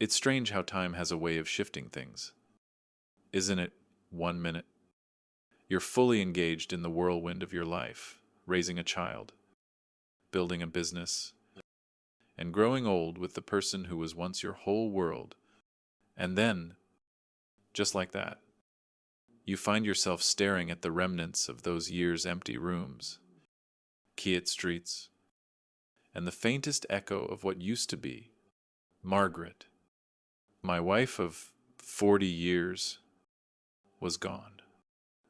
It's strange how time has a way of shifting things. Isn't it? 1 minute. You're fully engaged in the whirlwind of your life, raising a child, building a business, and growing old with the person who was once your whole world. And then, just like that, you find yourself staring at the remnants of those years' empty rooms, quiet streets, and the faintest echo of what used to be Margaret, my wife of 40 years, was gone.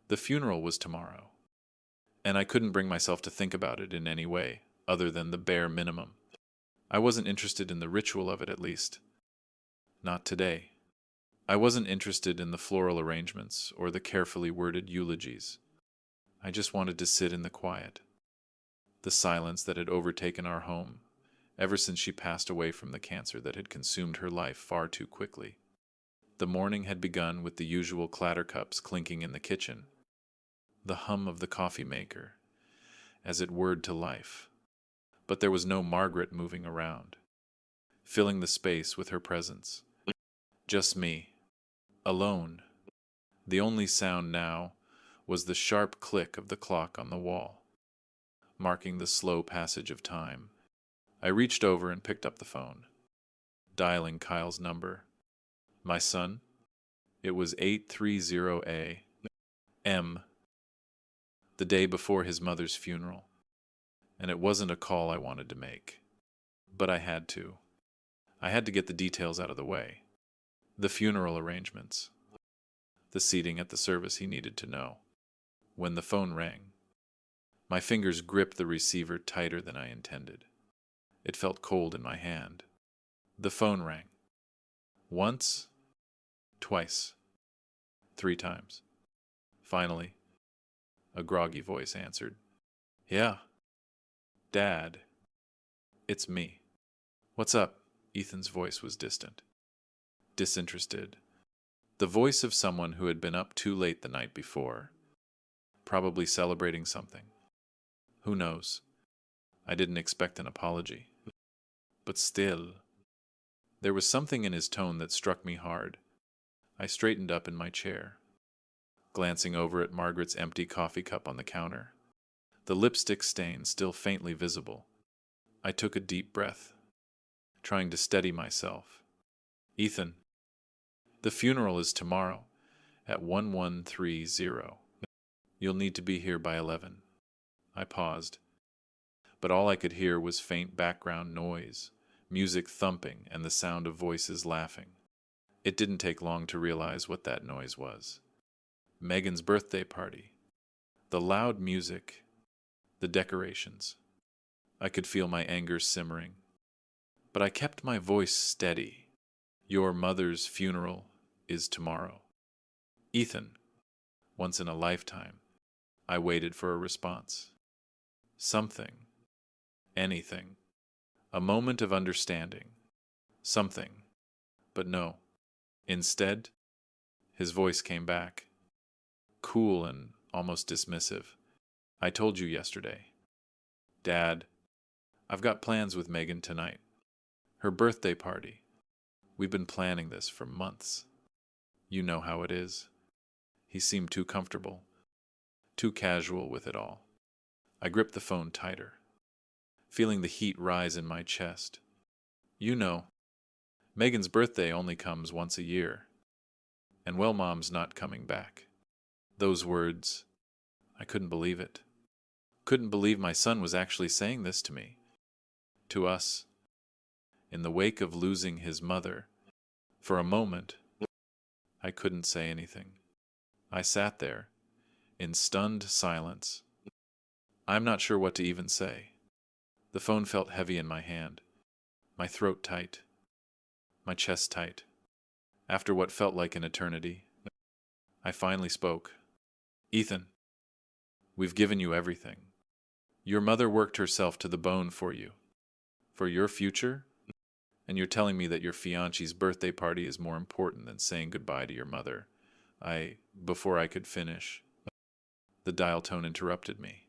The funeral was tomorrow, and I couldn't bring myself to think about it in any way other than the bare minimum. I wasn't interested in the ritual of it, at least. Not today. I wasn't interested in the floral arrangements or the carefully worded eulogies. I just wanted to sit in the quiet, the silence that had overtaken our home ever since she passed away from the cancer that had consumed her life far too quickly. The morning had begun with the usual clatter cups clinking in the kitchen, the hum of the coffee maker as it whirred to life. But there was no Margaret moving around, filling the space with her presence. Just me, alone. The only sound now was the sharp click of the clock on the wall, marking the slow passage of time. I reached over and picked up the phone, dialing Kyle's number. My son? It was 830 A.M., the day before his mother's funeral, and it wasn't a call I wanted to make. But I had to. I had to get the details out of the way. The funeral arrangements, the seating at the service he needed to know. When the phone rang, my fingers gripped the receiver tighter than I intended. It felt cold in my hand. The phone rang. Once, twice, 3 times. Finally, a groggy voice answered. Yeah, Dad, it's me. What's up? Ethan's voice was distant, disinterested. The voice of someone who had been up too late the night before, probably celebrating something. Who knows? I didn't expect an apology. But still, there was something in his tone that struck me hard. I straightened up in my chair, glancing over at Margaret's empty coffee cup on the counter, the lipstick stain still faintly visible. I took a deep breath, trying to steady myself. Ethan, the funeral is tomorrow at 1130. You'll need to be here by 11. I paused, but all I could hear was faint background noise, music thumping, and the sound of voices laughing. It didn't take long to realize what that noise was. Megan's birthday party. The loud music, the decorations. I could feel my anger simmering, but I kept my voice steady. Your mother's funeral is tomorrow. Ethan, once in a lifetime. I waited for a response. Something. Anything. A moment of understanding. Something. But no. Instead, his voice came back, cool and almost dismissive. I told you yesterday. Dad, I've got plans with Megan tonight. Her birthday party. We've been planning this for months. You know how it is. He seemed too comfortable, too casual with it all. I gripped the phone tighter, feeling the heat rise in my chest. You know, Megan's birthday only comes once a year, and well, Mom's not coming back. Those words, I couldn't believe it. Couldn't believe my son was actually saying this to me. To us. In the wake of losing his mother. For a moment, I couldn't say anything. I sat there, in stunned silence. I'm not sure what to even say. The phone felt heavy in my hand, my throat tight, my chest tight. After what felt like an eternity, I finally spoke. Ethan, we've given you everything. Your mother worked herself to the bone for you. For your future? And you're telling me that your fiancé's birthday party is more important than saying goodbye to your mother. Before I could finish, the dial tone interrupted me.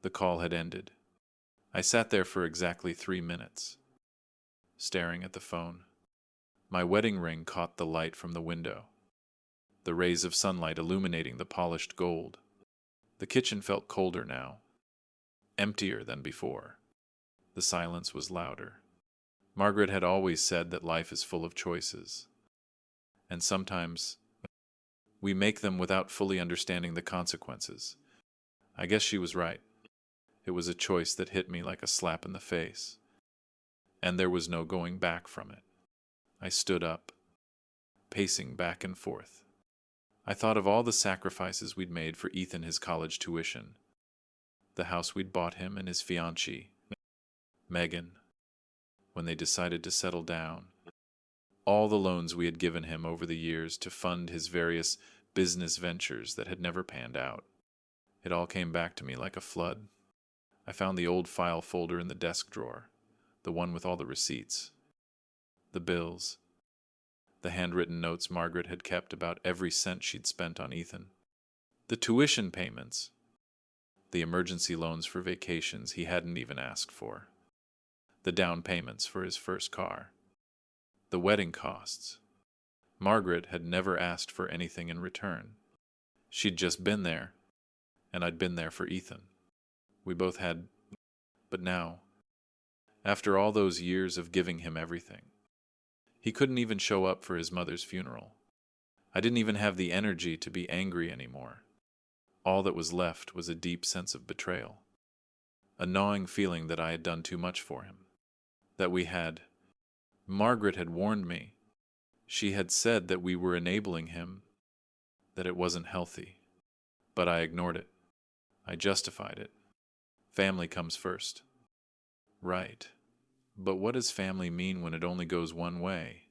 The call had ended. I sat there for exactly 3 minutes, staring at the phone, My wedding ring caught the light from the window, the rays of sunlight illuminating the polished gold. The kitchen felt colder now, emptier than before. The silence was louder. Margaret had always said that life is full of choices, and sometimes we make them without fully understanding the consequences. I guess she was right. It was a choice that hit me like a slap in the face, and there was no going back from it. I stood up, pacing back and forth. I thought of all the sacrifices we'd made for Ethan his college tuition, the house we'd bought him and his fiancée, Megan, when they decided to settle down, all the loans we had given him over the years to fund his various business ventures that had never panned out. It all came back to me like a flood. I found the old file folder in the desk drawer, the one with all the receipts, the bills, the handwritten notes Margaret had kept about every cent she'd spent on Ethan, the tuition payments, the emergency loans for vacations he hadn't even asked for, the down payments for his first car, the wedding costs. Margaret had never asked for anything in return. She'd just been there, and I'd been there for Ethan. We both had, but now, after all those years of giving him everything, he couldn't even show up for his mother's funeral. I didn't even have the energy to be angry anymore. All that was left was a deep sense of betrayal, a gnawing feeling that I had done too much for him, that we had. Margaret had warned me. She had said that we were enabling him, that it wasn't healthy. But I ignored it. I justified it. Family comes first. Right. But what does family mean when it only goes one way?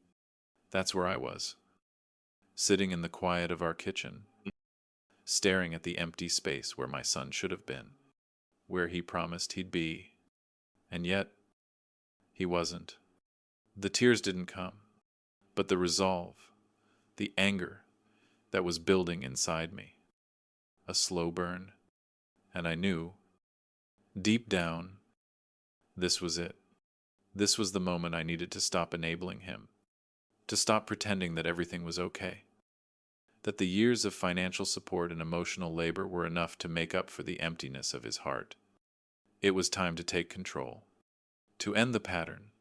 That's where I was, sitting in the quiet of our kitchen, staring at the empty space where my son should have been, where he promised he'd be. And yet, he wasn't. The tears didn't come, but the resolve, the anger that was building inside me. A slow burn, and I knew, deep down, this was it. This was the moment I needed to stop enabling him, to stop pretending that everything was okay, that the years of financial support and emotional labor were enough to make up for the emptiness of his heart. It was time to take control, to end the pattern,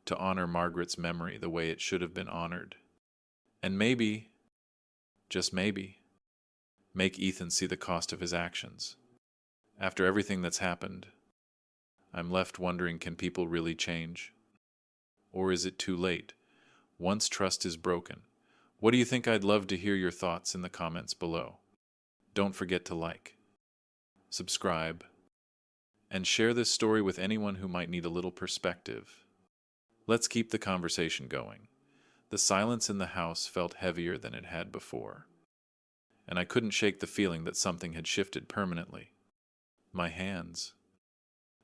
to honor Margaret's memory the way it should have been honored, and maybe, just maybe, make Ethan see the cost of his actions. After everything that's happened, I'm left wondering, can people really change? Or is it too late? Once trust is broken. What do you think? I'd love to hear your thoughts in the comments below. Don't forget to like, subscribe, and share this story with anyone who might need a little perspective. Let's keep the conversation going. The silence in the house felt heavier than it had before, and I couldn't shake the feeling that something had shifted permanently. My hands,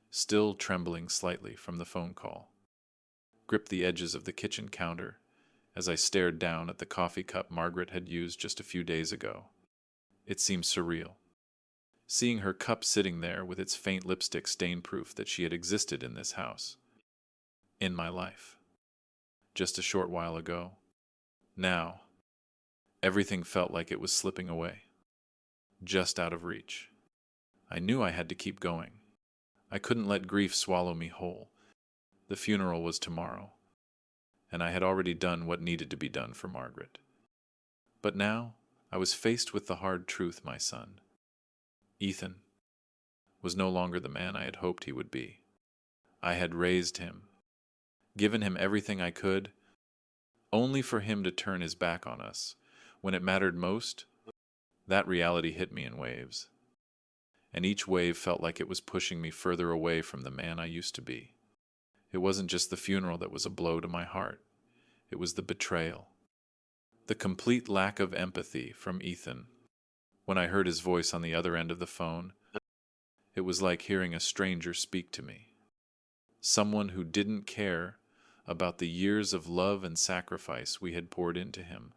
still trembling slightly from the phone call, gripped the edges of the kitchen counter as I stared down at the coffee cup Margaret had used just a few days ago. It seemed surreal, seeing her cup sitting there with its faint lipstick stain proof that she had existed in this house, in my life, just a short while ago. Now, everything felt like it was slipping away, just out of reach. I knew I had to keep going. I couldn't let grief swallow me whole. The funeral was tomorrow, and I had already done what needed to be done for Margaret. But now, I was faced with the hard truth, my son. Ethan was no longer the man I had hoped he would be. I had raised him, given him everything I could, only for him to turn his back on us. When it mattered most, that reality hit me in waves, and each wave felt like it was pushing me further away from the man I used to be. It wasn't just the funeral that was a blow to my heart. It was the betrayal, the complete lack of empathy from Ethan. When I heard his voice on the other end of the phone, it was like hearing a stranger speak to me. Someone who didn't care about the years of love and sacrifice we had poured into him.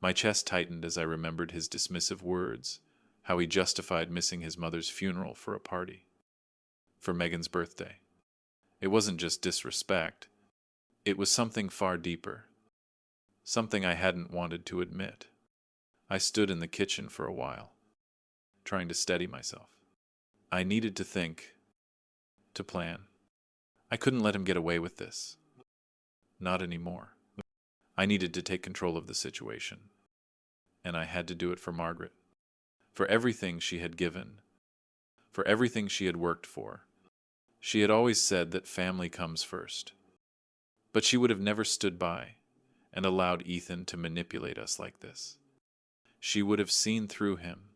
My chest tightened as I remembered his dismissive words, how he justified missing his mother's funeral for a party, for Megan's birthday. It wasn't just disrespect. It was something far deeper. something I hadn't wanted to admit. I stood in the kitchen for a while, trying to steady myself. I needed to think, to plan. I couldn't let him get away with this. Not anymore. I needed to take control of the situation. And I had to do it for Margaret. For everything she had given. For everything she had worked for. She had always said that family comes first. But she would have never stood by and allowed Ethan to manipulate us like this. She would have seen through him,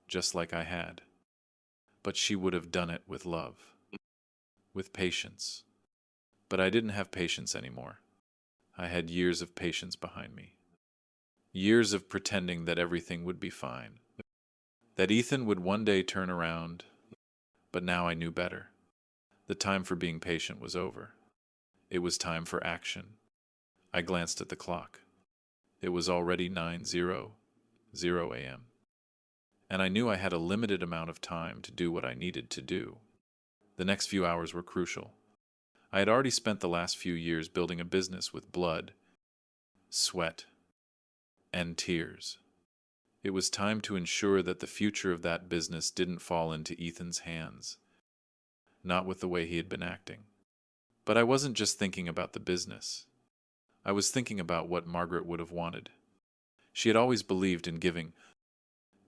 just like I had. But she would have done it with love, with patience. But I didn't have patience anymore. I had years of patience behind me. Years of pretending that everything would be fine. That Ethan would one day turn around. But now I knew better. The time for being patient was over. It was time for action. I glanced at the clock. It was already 9:00 a.m. And I knew I had a limited amount of time to do what I needed to do. The next few hours were crucial. I had already spent the last few years building a business with blood, sweat, and tears. It was time to ensure that the future of that business didn't fall into Ethan's hands. Not with the way he had been acting. But I wasn't just thinking about the business. I was thinking about what Margaret would have wanted. She had always believed in giving,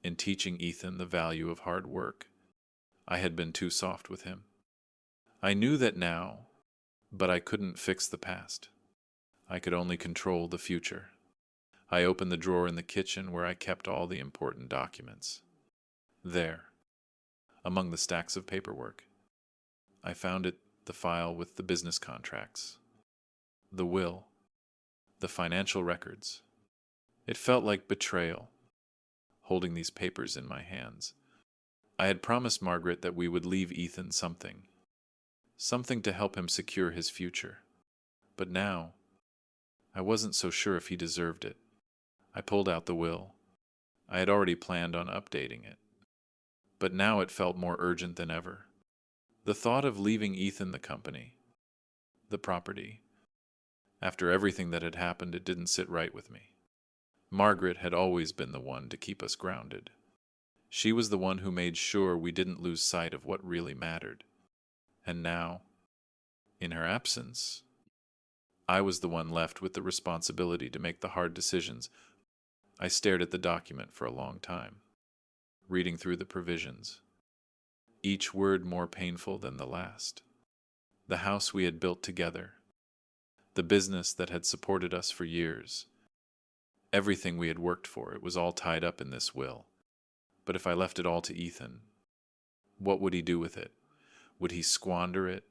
in teaching Ethan the value of hard work. I had been too soft with him. I knew that now, but I couldn't fix the past. I could only control the future. I opened the drawer in the kitchen where I kept all the important documents. There, among the stacks of paperwork, I found the file with the business contracts, the will, the financial records. It felt like betrayal, holding these papers in my hands. I had promised Margaret that we would leave Ethan something to help him secure his future. But now, I wasn't so sure if he deserved it. I pulled out the will. I had already planned on updating it. But now it felt more urgent than ever. The thought of leaving Ethan the company, the property. After everything that had happened, it didn't sit right with me. Margaret had always been the one to keep us grounded. She was the one who made sure we didn't lose sight of what really mattered. And now, in her absence, I was the one left with the responsibility to make the hard decisions. I stared at the document for a long time, reading through the provisions, each word more painful than the last. The house we had built together, the business that had supported us for years, everything we had worked for, it was all tied up in this will. But if I left it all to Ethan, what would he do with it? Would he squander it?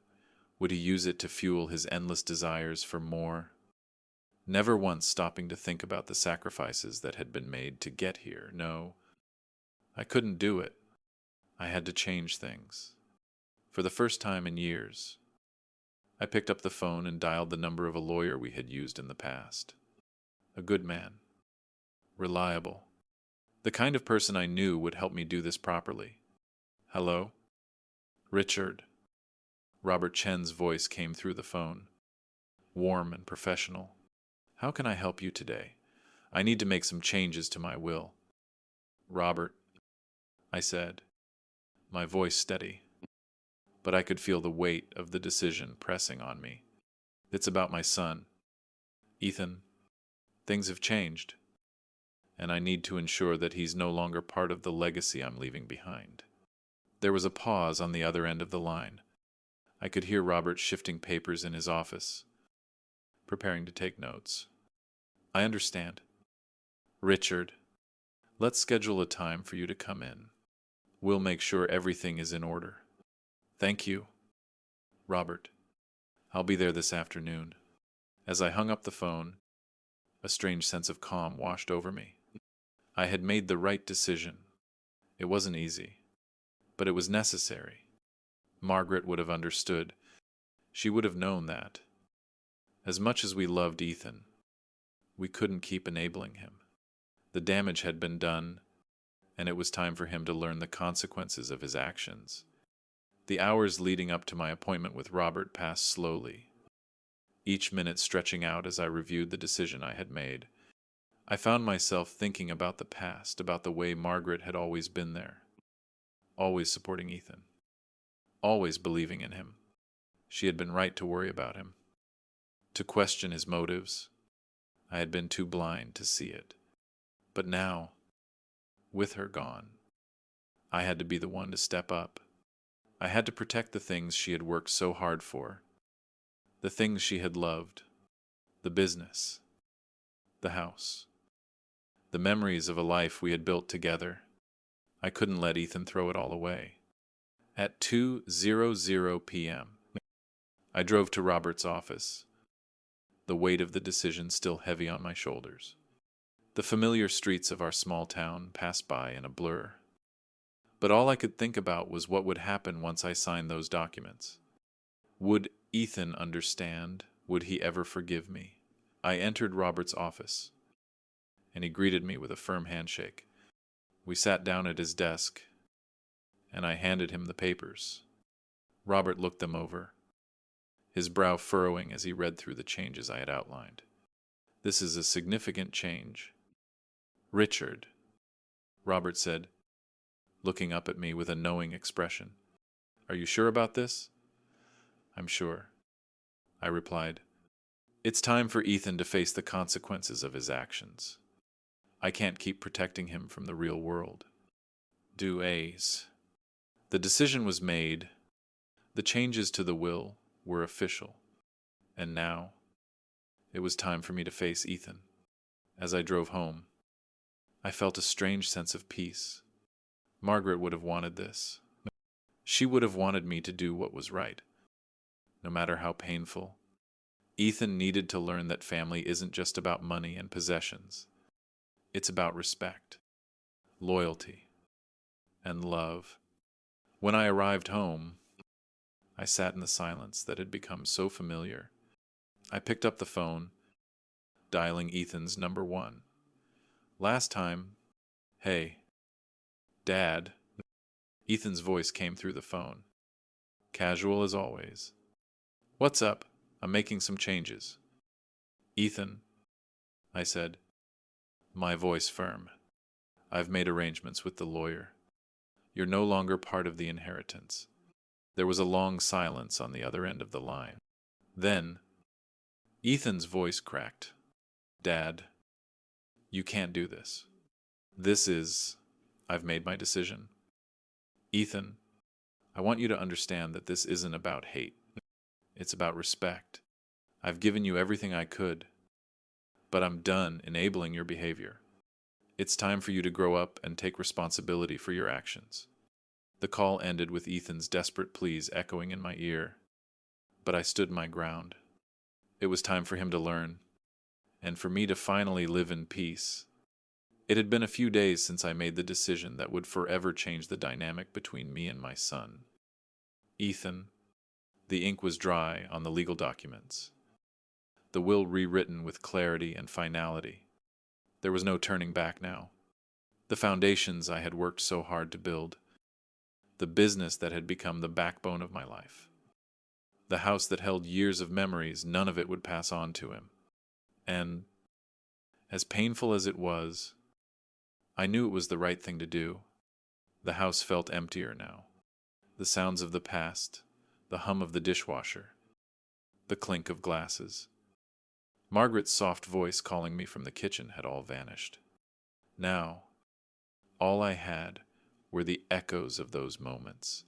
Would he use it to fuel his endless desires for more? Never once stopping to think about the sacrifices that had been made to get here. No, I couldn't do it. I had to change things. For the first time in years, I picked up the phone and dialed the number of a lawyer we had used in the past. A good man. Reliable. The kind of person I knew would help me do this properly. Hello? Richard. Robert Chen's voice came through the phone. Warm and professional. How can I help you today? I need to make some changes to my will. Robert, I said, my voice steady. But I could feel the weight of the decision pressing on me. It's about my son. Ethan, things have changed, and I need to ensure that he's no longer part of the legacy I'm leaving behind. There was a pause on the other end of the line. I could hear Robert shifting papers in his office, preparing to take notes. I understand. Richard, let's schedule a time for you to come in. We'll make sure everything is in order. Thank you. Robert, I'll be there this afternoon. As I hung up the phone, a strange sense of calm washed over me. I had made the right decision. It wasn't easy, but it was necessary. Margaret would have understood. She would have known that. As much as we loved Ethan, we couldn't keep enabling him. The damage had been done, and it was time for him to learn the consequences of his actions. The hours leading up to my appointment with Robert passed slowly. each minute stretching out as I reviewed the decision I had made. I found myself thinking about the past, about the way Margaret had always been there, always supporting Ethan, always believing in him. She had been right to worry about him, to question his motives. I had been too blind to see it. But now, with her gone, I had to be the one to step up. I had to protect the things she had worked so hard for, the things she had loved, the business, the house, the memories of a life we had built together. I couldn't let Ethan throw it all away. At 2:00 p.m., I drove to Robert's office, the weight of the decision still heavy on my shoulders. The familiar streets of our small town passed by in a blur. But all I could think about was what would happen once I signed those documents. Would Ethan understand? Would he ever forgive me? I entered Robert's office, and he greeted me with a firm handshake. We sat down at his desk, and I handed him the papers. Robert looked them over, his brow furrowing as he read through the changes I had outlined. "This is a significant change." "Richard," Robert said, looking up at me with a knowing expression. "Are you sure about this?" "I'm sure," I replied. "It's time for Ethan to face the consequences of his actions. I can't keep protecting him from the real world." The decision was made. The changes to the will were official. And now, it was time for me to face Ethan. As I drove home, I felt a strange sense of peace. Margaret would have wanted this. She would have wanted me to do what was right, no matter how painful. Ethan needed to learn that family isn't just about money and possessions. It's about respect, loyalty, and love. When I arrived home, I sat in the silence that had become so familiar. I picked up the phone, dialing Ethan's number 1. "Last time, hey, Dad." Ethan's voice came through the phone, casual as always. "What's up? I'm making some changes." "Ethan," I said, my voice firm, "I've made arrangements with the lawyer. You're no longer part of the inheritance." There was a long silence on the other end of the line. Then, Ethan's voice cracked. "Dad, you can't do this. I've made my decision. Ethan, I want you to understand that this isn't about hate. It's about respect. I've given you everything I could, but I'm done enabling your behavior. It's time for you to grow up and take responsibility for your actions." The call ended with Ethan's desperate pleas echoing in my ear, but I stood my ground. It was time for him to learn, and for me to finally live in peace. It had been a few days since I made the decision that would forever change the dynamic between me and my son. Ethan, the ink was dry on the legal documents, the will rewritten with clarity and finality. There was no turning back now. The foundations I had worked so hard to build, the business that had become the backbone of my life, the house that held years of memories, none of it would pass on to him. And, as painful as it was, I knew it was the right thing to do. The house felt emptier now. The sounds of the past, the hum of the dishwasher, the clink of glasses, Margaret's soft voice calling me from the kitchen had all vanished. Now, all I had were the echoes of those moments,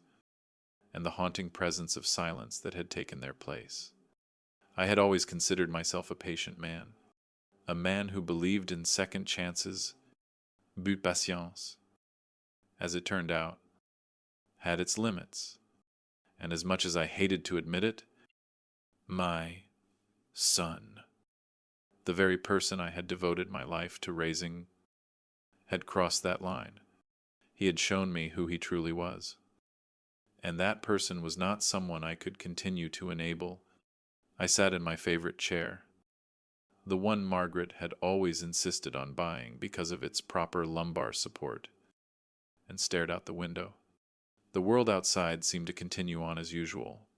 and the haunting presence of silence that had taken their place. I had always considered myself a patient man, a man who believed in second chances, but patience, as it turned out, had its limits, and as much as I hated to admit it, my son, the very person I had devoted my life to raising, had crossed that line. He had shown me who he truly was. And that person was not someone I could continue to enable. I sat in my favorite chair, the one Margaret had always insisted on buying because of its proper lumbar support, and stared out the window. The world outside seemed to continue on as usual.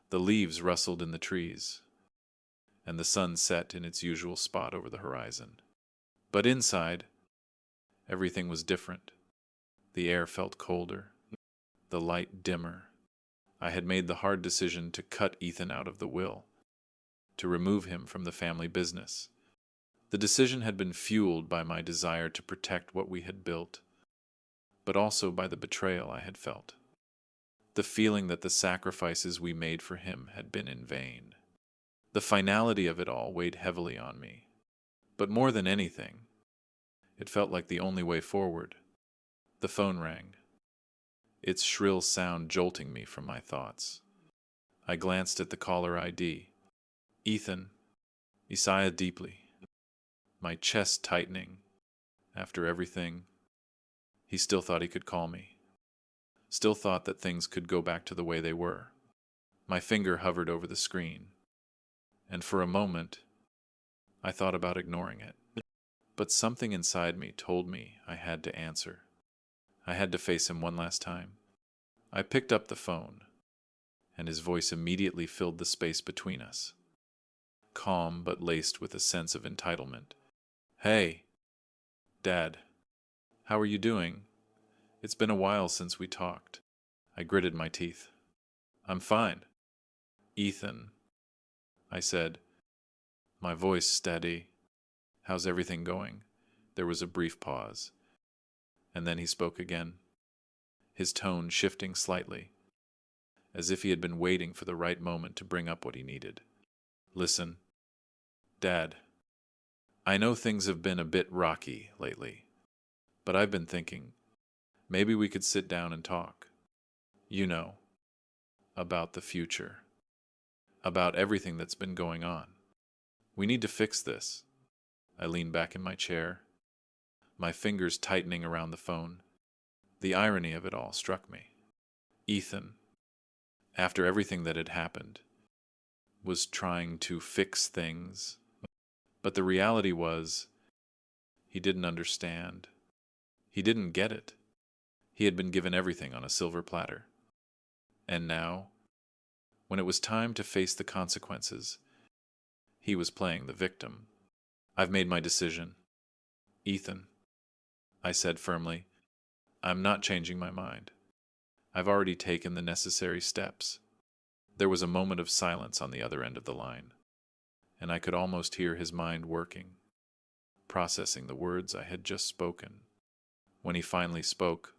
The leaves rustled in the trees. and the sun set in its usual spot over the horizon. But inside, everything was different. The air felt colder, the light dimmer. I had made the hard decision to cut Ethan out of the will, to remove him from the family business. The decision had been fueled by my desire to protect what we had built, but also by the betrayal I had felt. The feeling that the sacrifices we made for him had been in vain. The finality of it all weighed heavily on me. But more than anything, it felt like the only way forward. The phone rang, its shrill sound jolting me from my thoughts. I glanced at the caller ID. Ethan, Isaiah deeply, my chest tightening. After everything, he still thought he could call me. Still thought that things could go back to the way they were. My finger hovered over the screen, and for a moment, I thought about ignoring it. But something inside me told me I had to answer. I had to face him one last time. I picked up the phone, and his voice immediately filled the space between us. Calm but laced with a sense of entitlement. Hey, Dad, how are you doing? It's been a while since we talked. I gritted my teeth. I'm fine. Ethan, I said, my voice steady. How's everything going? There was a brief pause, and then he spoke again, his tone shifting slightly, as if he had been waiting for the right moment to bring up what he needed. Listen, Dad, I know things have been a bit rocky lately, but I've been thinking, maybe we could sit down and talk. You know, about the future, about everything that's been going on. We need to fix this. I leaned back in my chair, my fingers tightening around the phone. The irony of it all struck me. Ethan, after everything that had happened, was trying to fix things, but the reality was, he didn't understand. He didn't get it. He had been given everything on a silver platter. And now, when it was time to face the consequences, he was playing the victim. I've made my decision. Ethan, I said firmly, I'm not changing my mind. I've already taken the necessary steps. There was a moment of silence on the other end of the line, and I could almost hear his mind working, processing the words I had just spoken. When he finally spoke,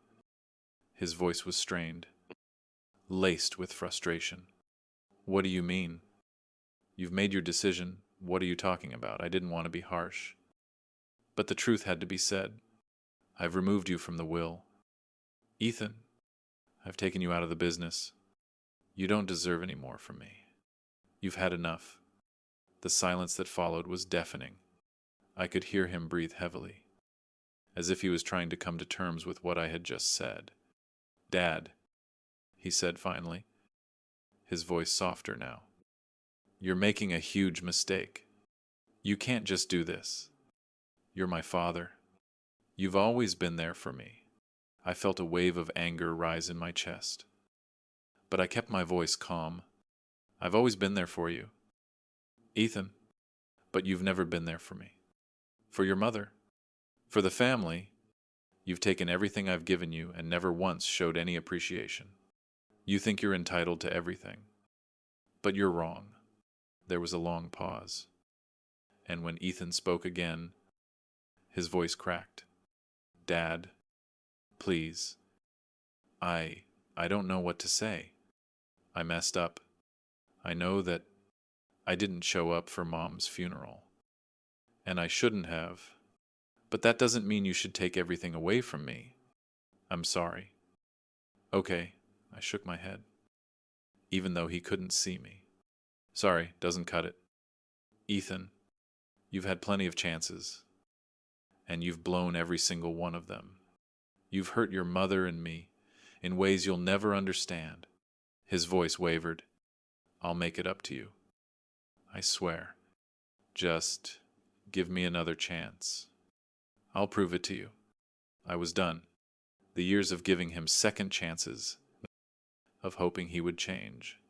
his voice was strained, laced with frustration. What do you mean? You've made your decision. What are you talking about? I didn't want to be harsh. But the truth had to be said. I've removed you from the will. Ethan, I've taken you out of the business. You don't deserve any more from me. You've had enough. The silence that followed was deafening. I could hear him breathe heavily, as if he was trying to come to terms with what I had just said. Dad, he said finally, his voice softer now. You're making a huge mistake. You can't just do this. You're my father. You've always been there for me. I felt a wave of anger rise in my chest. But I kept my voice calm. I've always been there for you, Ethan, but you've never been there for me. For your mother. For the family. You've taken everything I've given you and never once showed any appreciation. You think you're entitled to everything. But you're wrong. There was a long pause. And when Ethan spoke again, his voice cracked. Dad, please. I don't know what to say. I messed up. I know that I didn't show up for Mom's funeral. And I shouldn't have. But that doesn't mean you should take everything away from me. I'm sorry. Okay, I shook my head, even though he couldn't see me. Sorry, doesn't cut it. Ethan, you've had plenty of chances, and you've blown every single one of them. You've hurt your mother and me in ways you'll never understand. His voice wavered. I'll make it up to you. I swear. Just give me another chance. I'll prove it to you. I was done. The years of giving him second chances, of hoping he would change,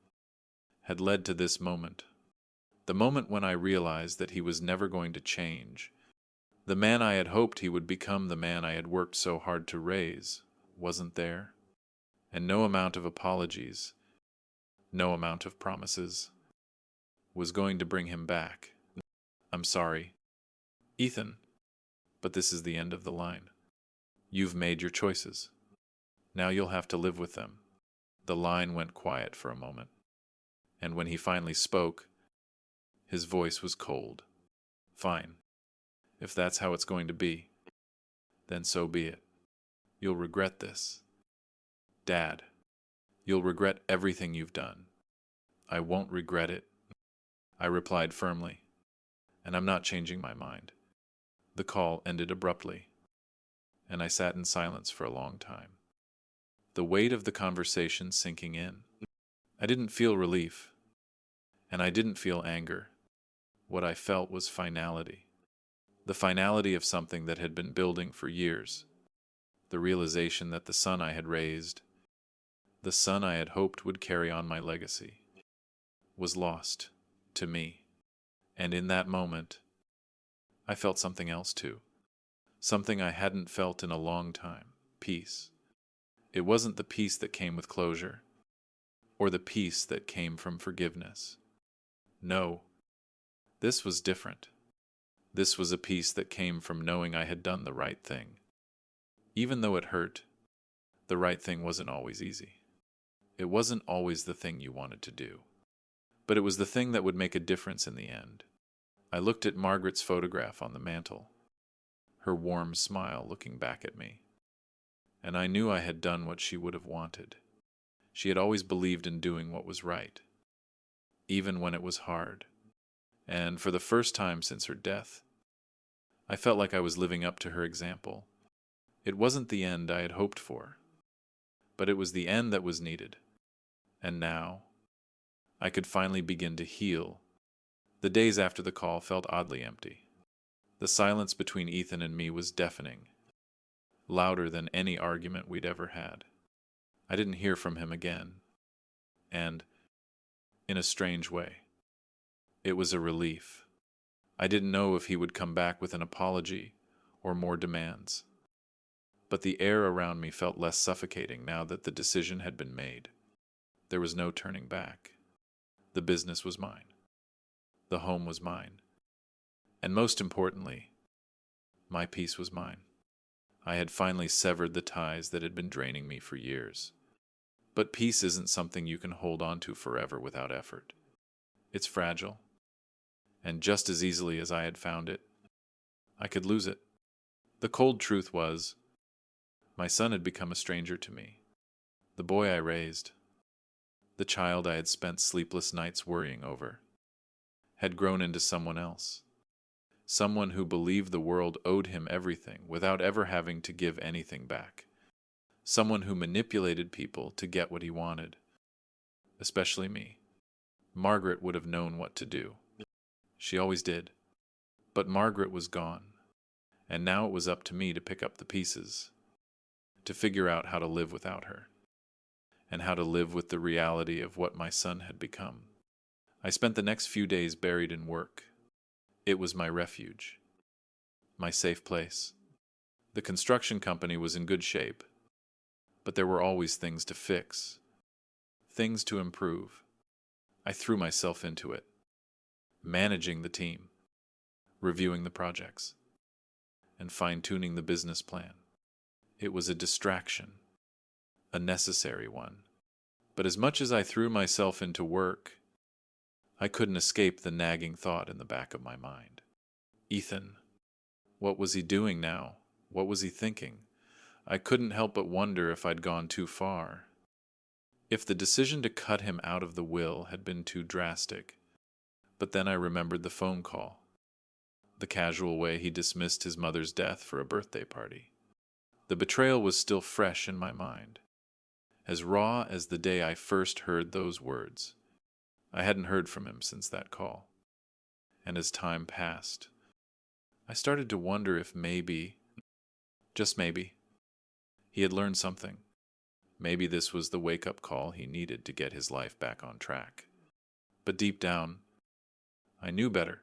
had led to this moment, The moment when I realized that he was never going to change, the man I had hoped he would become, the man I had worked so hard to raise, wasn't there. And no amount of apologies, no amount of promises, was going to bring him back. I'm sorry, Ethan, but this is the end of the line. You've made your choices. Now you'll have to live with them. The line went quiet for a moment, and when he finally spoke, his voice was cold. Fine. If that's how it's going to be, then so be it. You'll regret this. Dad, you'll regret everything you've done. I won't regret it, I replied firmly, and I'm not changing my mind. The call ended abruptly, and I sat in silence for a long time, the weight of the conversation sinking in. I didn't feel relief, and I didn't feel anger. What I felt was finality. The finality of something that had been building for years. The realization that the son I had raised, the son I had hoped would carry on my legacy, was lost to me. And in that moment, I felt something else too. Something I hadn't felt in a long time. Peace. It wasn't the peace that came with closure, or the peace that came from forgiveness. No, this was different. This was a peace that came from knowing I had done the right thing. Even though it hurt, the right thing wasn't always easy. It wasn't always the thing you wanted to do, but it was the thing that would make a difference in the end. I looked at Margaret's photograph on the mantel, her warm smile looking back at me, and I knew I had done what she would have wanted. She had always believed in doing what was right, even when it was hard. And for the first time since her death, I felt like I was living up to her example. It wasn't the end I had hoped for, but it was the end that was needed. And now, I could finally begin to heal. The days after the call felt oddly empty. The silence between Ethan and me was deafening, louder than any argument we'd ever had. I didn't hear from him again, and, in a strange way, it was a relief. I didn't know if he would come back with an apology or more demands. But the air around me felt less suffocating now that the decision had been made. There was no turning back. The business was mine. The home was mine. And most importantly, my peace was mine. I had finally severed the ties that had been draining me for years. But peace isn't something you can hold on to forever without effort. It's fragile. And just as easily as I had found it, I could lose it. The cold truth was, my son had become a stranger to me. The boy I raised, the child I had spent sleepless nights worrying over, had grown into someone else. Someone who believed the world owed him everything without ever having to give anything back. Someone who manipulated people to get what he wanted. Especially me. Margaret would have known what to do. She always did. But Margaret was gone, and now it was up to me to pick up the pieces, to figure out how to live without her, and how to live with the reality of what my son had become. I spent the next few days buried in work. It was my refuge, my safe place. The construction company was in good shape, but there were always things to fix, things to improve. I threw myself into it, managing the team, reviewing the projects, and fine-tuning the business plan. It was a distraction, a necessary one. But as much as I threw myself into work, I couldn't escape the nagging thought in the back of my mind. Ethan, what was he doing now? What was he thinking? I couldn't help but wonder if I'd gone too far. If the decision to cut him out of the will had been too drastic. But then I remembered the phone call, the casual way he dismissed his mother's death for a birthday party. The betrayal was still fresh in my mind, as raw as the day I first heard those words. I hadn't heard from him since that call, and as time passed, I started to wonder if maybe, just maybe, he had learned something. Maybe this was the wake-up call he needed to get his life back on track. But deep down, I knew better.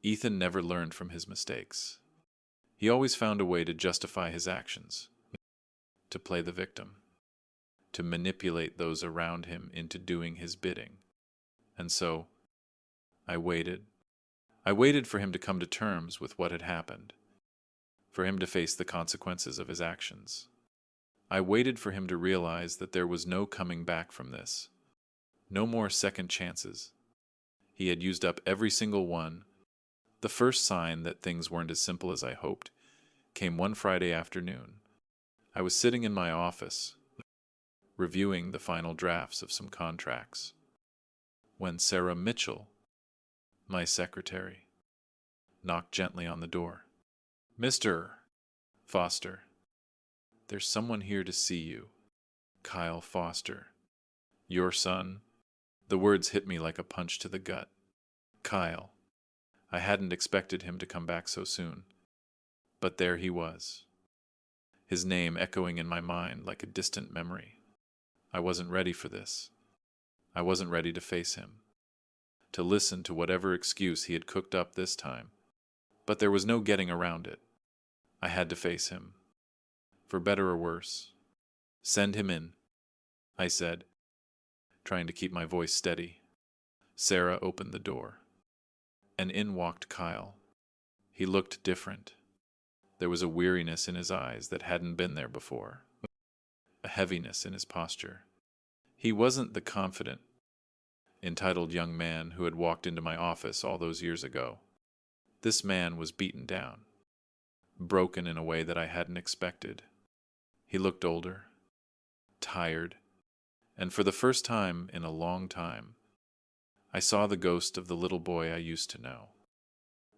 Ethan never learned from his mistakes. He always found a way to justify his actions, to play the victim, to manipulate those around him into doing his bidding. And so, I waited. I waited for him to come to terms with what had happened, for him to face the consequences of his actions. I waited for him to realize that there was no coming back from this. No more second chances. He had used up every single one. The first sign that things weren't as simple as I hoped came one Friday afternoon. I was sitting in my office, reviewing the final drafts of some contracts, when Sarah Mitchell, my secretary, knocked gently on the door. "Mr. Foster, there's someone here to see you. Kyle Foster. Your son." The words hit me like a punch to the gut. Kyle. I hadn't expected him to come back so soon. But there he was, his name echoing in my mind like a distant memory. I wasn't ready for this. I wasn't ready to face him, to listen to whatever excuse he had cooked up this time. But there was no getting around it. I had to face him, for better or worse. "Send him in," I said, trying to keep my voice steady. Sarah opened the door, and in walked Kyle. He looked different. There was a weariness in his eyes that hadn't been there before, a heaviness in his posture. He wasn't the confident, entitled young man who had walked into my office all those years ago. This man was beaten down, broken in a way that I hadn't expected. He looked older, tired, and for the first time in a long time, I saw the ghost of the little boy I used to know,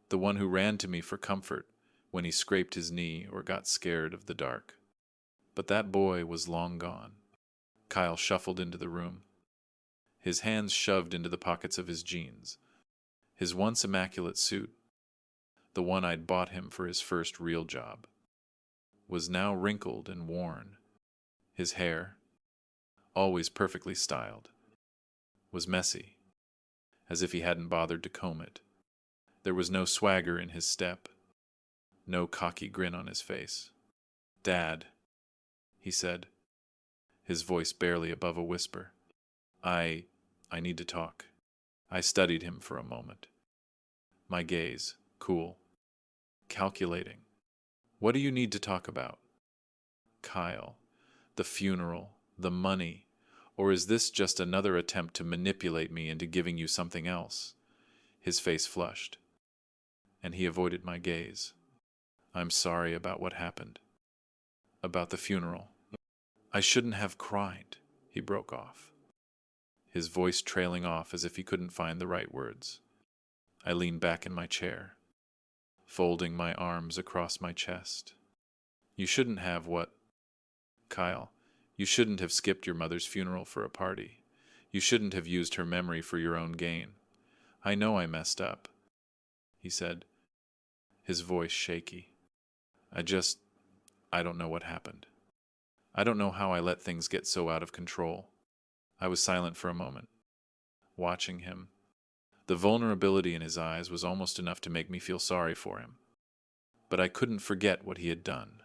the one who ran to me for comfort when he scraped his knee or got scared of the dark. But that boy was long gone. Kyle shuffled into the room, his hands shoved into the pockets of his jeans. His once immaculate suit, the one I'd bought him for his first real job, was now wrinkled and worn. His hair, always perfectly styled, was messy, as if he hadn't bothered to comb it. There was no swagger in his step, no cocky grin on his face. "Dad," he said, his voice barely above a whisper. I need to talk." I studied him for a moment, my gaze cool, calculating. "What do you need to talk about?" "Kyle, the funeral, the money, or is this just another attempt to manipulate me into giving you something else?" His face flushed, and he avoided my gaze. "I'm sorry about what happened. About the funeral. I shouldn't have cried," he broke off, his voice trailing off as if he couldn't find the right words. I leaned back in my chair, folding my arms across my chest. "You shouldn't have what? Kyle, you shouldn't have skipped your mother's funeral for a party. You shouldn't have used her memory for your own gain. I know I messed up," he said, his voice shaky. I don't know what happened. I don't know how I let things get so out of control." I was silent for a moment, watching him. The vulnerability in his eyes was almost enough to make me feel sorry for him. But I couldn't forget what he had done.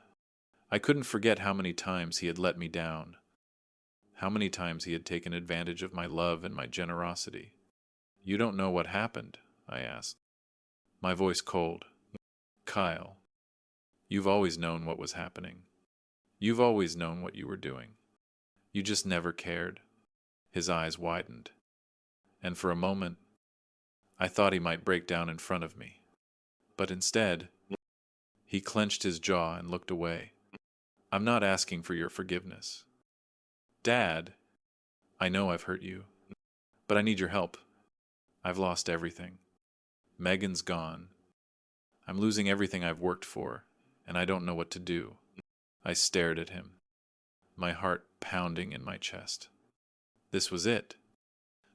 I couldn't forget how many times he had let me down, how many times he had taken advantage of my love and my generosity. "You don't know what happened?" I asked, my voice cold. "Kyle, you've always known what was happening. You've always known what you were doing. You just never cared." His eyes widened, and for a moment, I thought he might break down in front of me. But instead, he clenched his jaw and looked away. "I'm not asking for your forgiveness. Dad, I know I've hurt you, but I need your help. I've lost everything. Megan's gone. I'm losing everything I've worked for, and I don't know what to do." I stared at him, my heart pounding in my chest. This was it.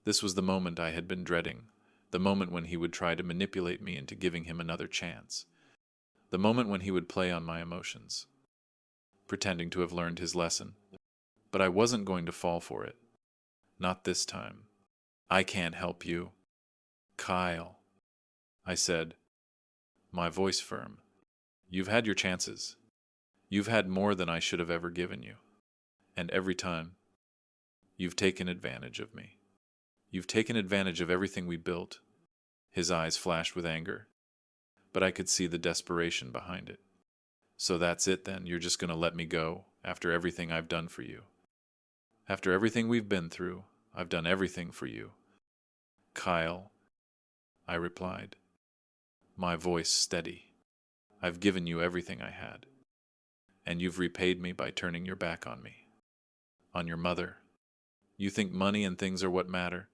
This was the moment I had been dreading, the moment when he would try to manipulate me into giving him another chance, the moment when he would play on my emotions, pretending to have learned his lesson. But I wasn't going to fall for it. Not this time. "I can't help you." "Kyle." I said, my voice firm. You've had your chances. You've had more than I should have ever given you. And every time, you've taken advantage of me. You've taken advantage of everything we built. His eyes flashed with anger, but I could see the desperation behind it. So that's it then, you're just going to let me go after everything I've done for you. After everything we've been through, I've done everything for you. Kyle, I replied, my voice steady. I've given you everything I had, and you've repaid me by turning your back on me, on your mother. You think money and things are what matter?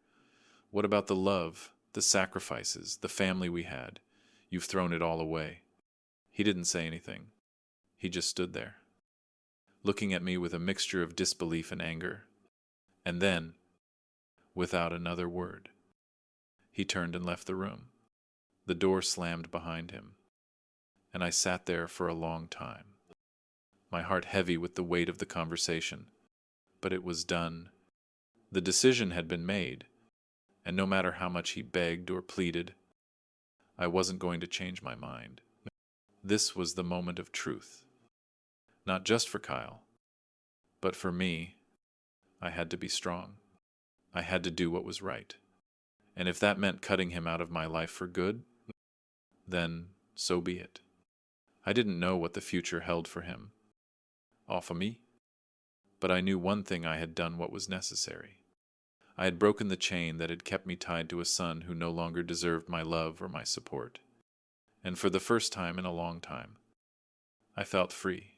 What about the love, the sacrifices, the family we had? You've thrown it all away. He didn't say anything. He just stood there, looking at me with a mixture of disbelief and anger. And then, without another word, he turned and left the room. The door slammed behind him, and I sat there for a long time, my heart heavy with the weight of the conversation. But it was done. The decision had been made, and no matter how much he begged or pleaded, I wasn't going to change my mind. This was the moment of truth. Not just for Kyle, but for me. I had to be strong. I had to do what was right. And if that meant cutting him out of my life for good, then so be it. I didn't know what the future held for him, off of me, but I knew one thing: I had done what was necessary. I had broken the chain that had kept me tied to a son who no longer deserved my love or my support. And for the first time in a long time, I felt free.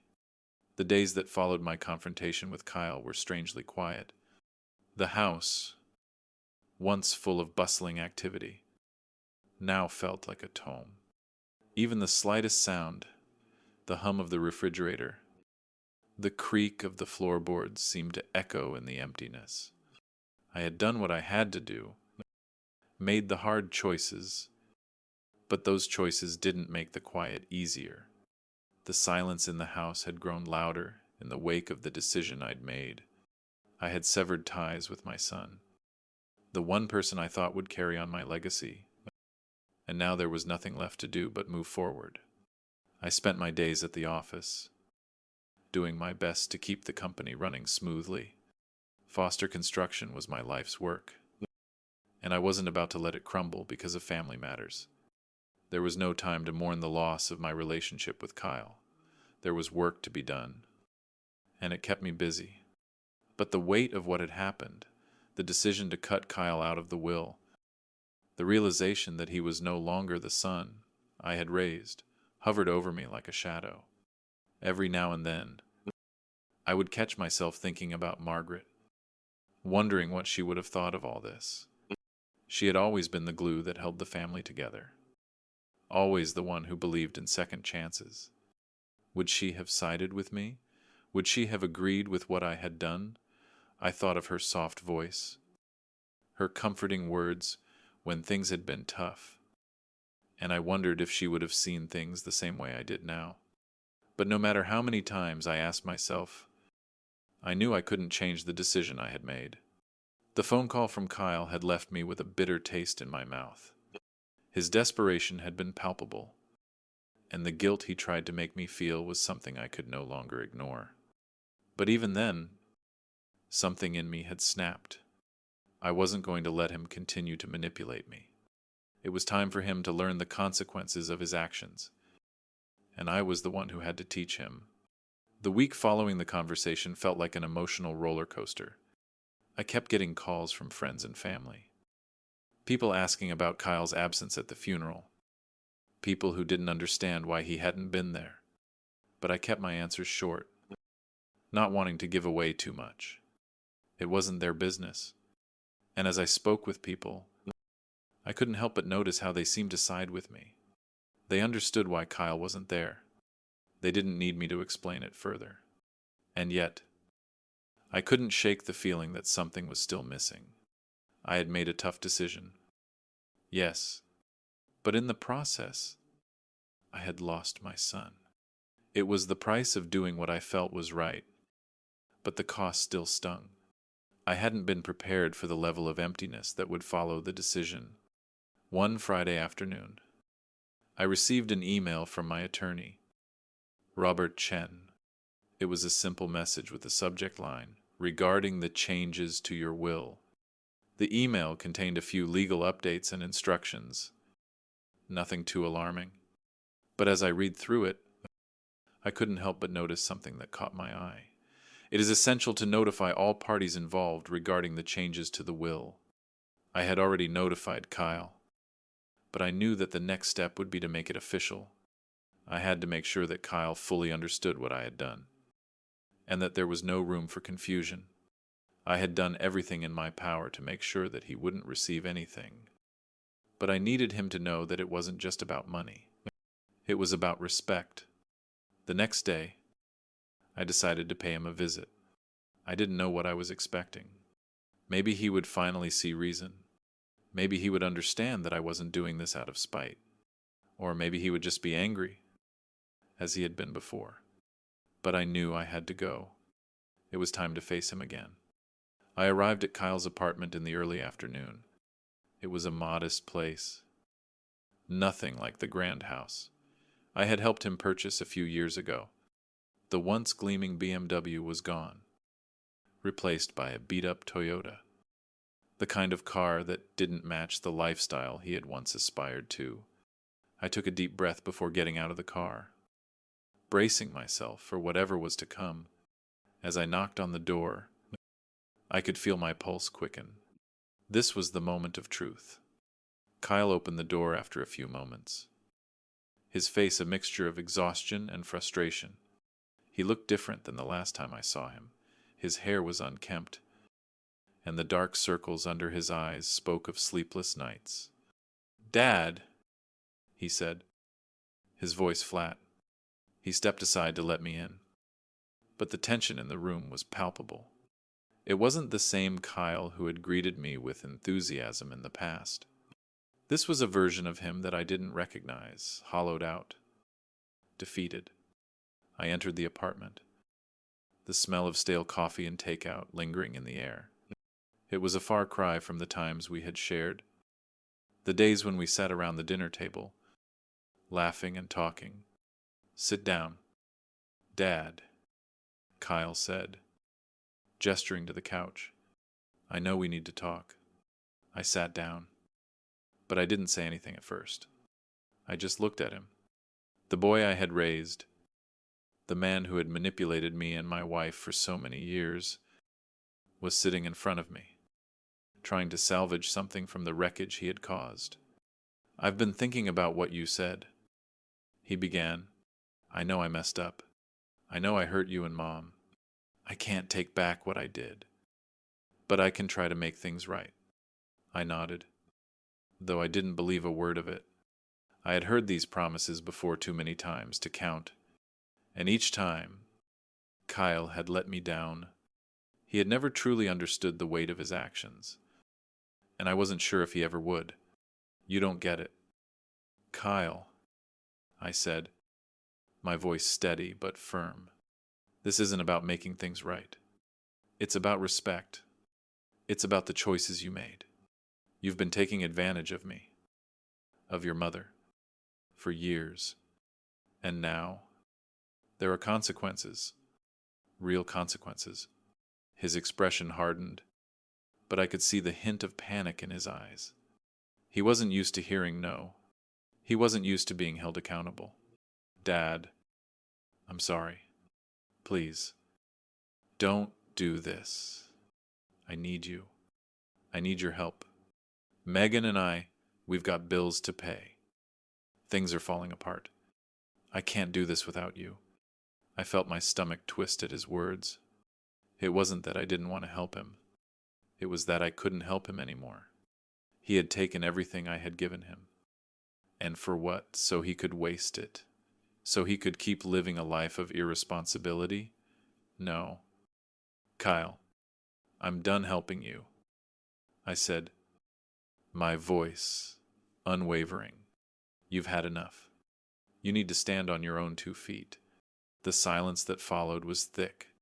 The days that followed my confrontation with Kyle were strangely quiet. The house, once full of bustling activity, now felt like a tomb. Even the slightest sound, the hum of the refrigerator, the creak of the floorboards seemed to echo in the emptiness. I had done what I had to do, made the hard choices, but those choices didn't make the quiet easier. The silence in the house had grown louder in the wake of the decision I'd made. I had severed ties with my son, the one person I thought would carry on my legacy, and now there was nothing left to do but move forward. I spent my days at the office, doing my best to keep the company running smoothly. Foster construction was my life's work, and I wasn't about to let it crumble because of family matters. There was no time to mourn the loss of my relationship with Kyle. There was work to be done, and it kept me busy. But the weight of what had happened, the decision to cut Kyle out of the will, the realization that he was no longer the son I had raised, hovered over me like a shadow. Every now and then, I would catch myself thinking about Margaret, wondering what she would have thought of all this. She had always been the glue that held the family together, always the one who believed in second chances. Would she have sided with me? Would she have agreed with what I had done? I thought of her soft voice, her comforting words when things had been tough, and I wondered if she would have seen things the same way I did now. But no matter how many times I asked myself, I knew I couldn't change the decision I had made. The phone call from Kyle had left me with a bitter taste in my mouth. His desperation had been palpable, and the guilt he tried to make me feel was something I could no longer ignore. But even then, something in me had snapped. I wasn't going to let him continue to manipulate me. It was time for him to learn the consequences of his actions, and I was the one who had to teach him. The week following the conversation felt like an emotional roller coaster. I kept getting calls from friends and family. People asking about Kyle's absence at the funeral. People who didn't understand why he hadn't been there. But I kept my answers short, not wanting to give away too much. It wasn't their business. And as I spoke with people, I couldn't help but notice how they seemed to side with me. They understood why Kyle wasn't there. They didn't need me to explain it further. And yet, I couldn't shake the feeling that something was still missing. I had made a tough decision. Yes, but in the process, I had lost my son. It was the price of doing what I felt was right, but the cost still stung. I hadn't been prepared for the level of emptiness that would follow the decision. One Friday afternoon, I received an email from my attorney, Robert Chen. It was a simple message with the subject line, regarding the changes to your will. The email contained a few legal updates and instructions. Nothing too alarming. But as I read through it, I couldn't help but notice something that caught my eye. It is essential to notify all parties involved regarding the changes to the will. I had already notified Kyle, but I knew that the next step would be to make it official. I had to make sure that Kyle fully understood what I had done, and that there was no room for confusion. I had done everything in my power to make sure that he wouldn't receive anything. But I needed him to know that it wasn't just about money. It was about respect. The next day, I decided to pay him a visit. I didn't know what I was expecting. Maybe he would finally see reason. Maybe he would understand that I wasn't doing this out of spite. Or maybe he would just be angry, as he had been before. But I knew I had to go. It was time to face him again. I arrived at Kyle's apartment in the early afternoon. It was a modest place. Nothing like the grand house I had helped him purchase a few years ago. The once gleaming BMW was gone, replaced by a beat-up Toyota, the kind of car that didn't match the lifestyle he had once aspired to. I took a deep breath before getting out of the car, bracing myself for whatever was to come. As I knocked on the door, I could feel my pulse quicken. This was the moment of truth. Kyle opened the door after a few moments, his face a mixture of exhaustion and frustration. He looked different than the last time I saw him. His hair was unkempt, and the dark circles under his eyes spoke of sleepless nights. "Dad," he said, his voice flat. He stepped aside to let me in. But the tension in the room was palpable. It wasn't the same Kyle who had greeted me with enthusiasm in the past. This was a version of him that I didn't recognize, hollowed out, defeated. I entered the apartment, the smell of stale coffee and takeout lingering in the air. It was a far cry from the times we had shared, the days when we sat around the dinner table, laughing and talking. "Sit down, Dad," Kyle said, gesturing to the couch. "I know we need to talk." I sat down, but I didn't say anything at first. I just looked at him. The boy I had raised, the man who had manipulated me and my wife for so many years, was sitting in front of me, trying to salvage something from the wreckage he had caused. "I've been thinking about what you said," he began. "I know I messed up. I know I hurt you and Mom. I can't take back what I did, but I can try to make things right." I nodded, though I didn't believe a word of it. I had heard these promises before too many times to count, and each time, Kyle had let me down. He had never truly understood the weight of his actions, and I wasn't sure if he ever would. "You don't get it." "Kyle," I said, my voice steady but firm. "This isn't about making things right. It's about respect. It's about the choices you made. You've been taking advantage of me, of your mother, for years. And now, there are consequences, real consequences." His expression hardened, but I could see the hint of panic in his eyes. He wasn't used to hearing no. He wasn't used to being held accountable. "Dad, I'm sorry. Please, don't do this. I need you. I need your help. Megan and we've got bills to pay. Things are falling apart. I can't do this without you." I felt my stomach twist at his words. It wasn't that I didn't want to help him. It was that I couldn't help him anymore. He had taken everything I had given him. And for what? So he could waste it. So he could keep living a life of irresponsibility? No. "Kyle, I'm done helping you," I said, my voice unwavering. "You've had enough. You need to stand on your own 2 feet." The silence that followed was thick.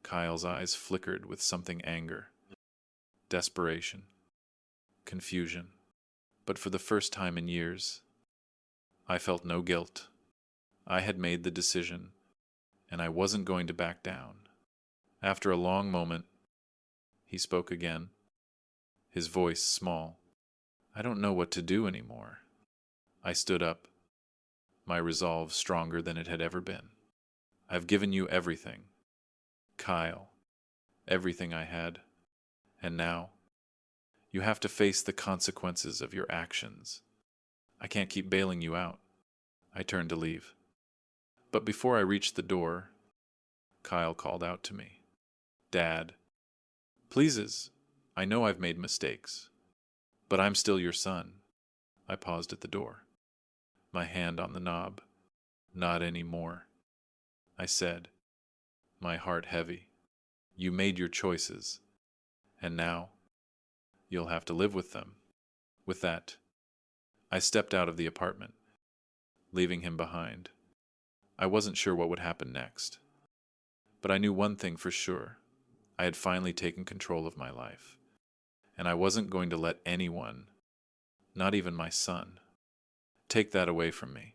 Kyle's eyes flickered with something: anger, desperation, confusion. But for the first time in years, I felt no guilt. I had made the decision, and I wasn't going to back down. After a long moment, he spoke again, his voice small. I don't know what to do anymore. I stood up, my resolve stronger than it had ever been. I've given you everything, Kyle, everything I had, and now you have to face the consequences of your actions. I can't keep bailing you out. I turned to leave. But before I reached the door, Kyle called out to me. Dad, pleases, I know I've made mistakes, but I'm still your son. I paused at the door, my hand on the knob. Not anymore, I said, my heart heavy. You made your choices, and now you'll have to live with them. With that, I stepped out of the apartment, leaving him behind. I wasn't sure what would happen next, but I knew one thing for sure. I had finally taken control of my life, and I wasn't going to let anyone, not even my son, take that away from me.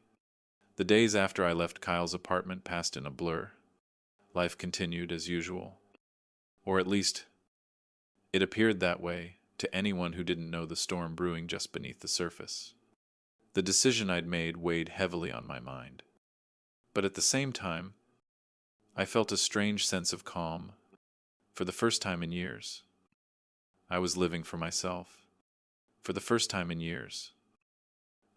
The days after I left Kyle's apartment passed in a blur. Life continued as usual, or at least it appeared that way to anyone who didn't know the storm brewing just beneath the surface. The decision I'd made weighed heavily on my mind, but at the same time, I felt a strange sense of calm. For the first time in years, I was living for myself. For the first time in years,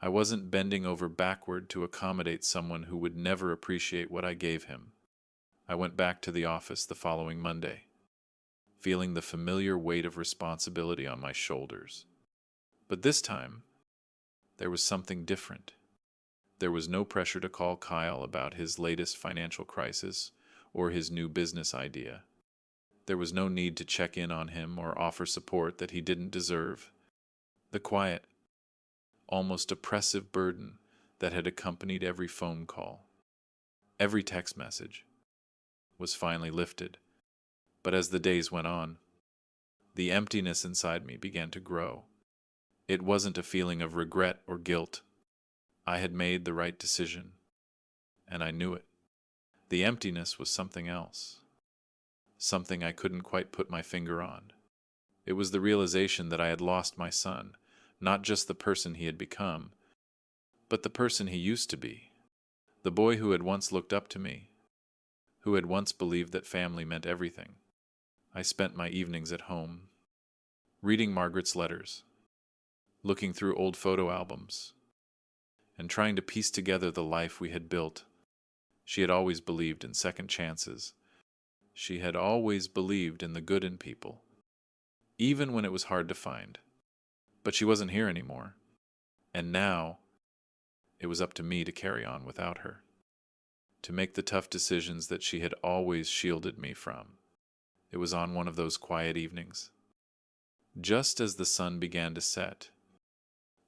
I wasn't bending over backward to accommodate someone who would never appreciate what I gave him. I went back to the office the following Monday, feeling the familiar weight of responsibility on my shoulders. But this time, there was something different. There was no pressure to call Kyle about his latest financial crisis or his new business idea. There was no need to check in on him or offer support that he didn't deserve. The quiet, almost oppressive burden that had accompanied every phone call, every text message, was finally lifted. But as the days went on, the emptiness inside me began to grow. It wasn't a feeling of regret or guilt. I had made the right decision, and I knew it. The emptiness was something else, something I couldn't quite put my finger on. It was the realization that I had lost my son, not just the person he had become, but the person he used to be, the boy who had once looked up to me, who had once believed that family meant everything. I spent my evenings at home, reading Margaret's letters, looking through old photo albums, and trying to piece together the life we had built. She had always believed in second chances. She had always believed in the good in people, even when it was hard to find. But she wasn't here anymore, and now it was up to me to carry on without her, to make the tough decisions that she had always shielded me from. It was on one of those quiet evenings, just as the sun began to set,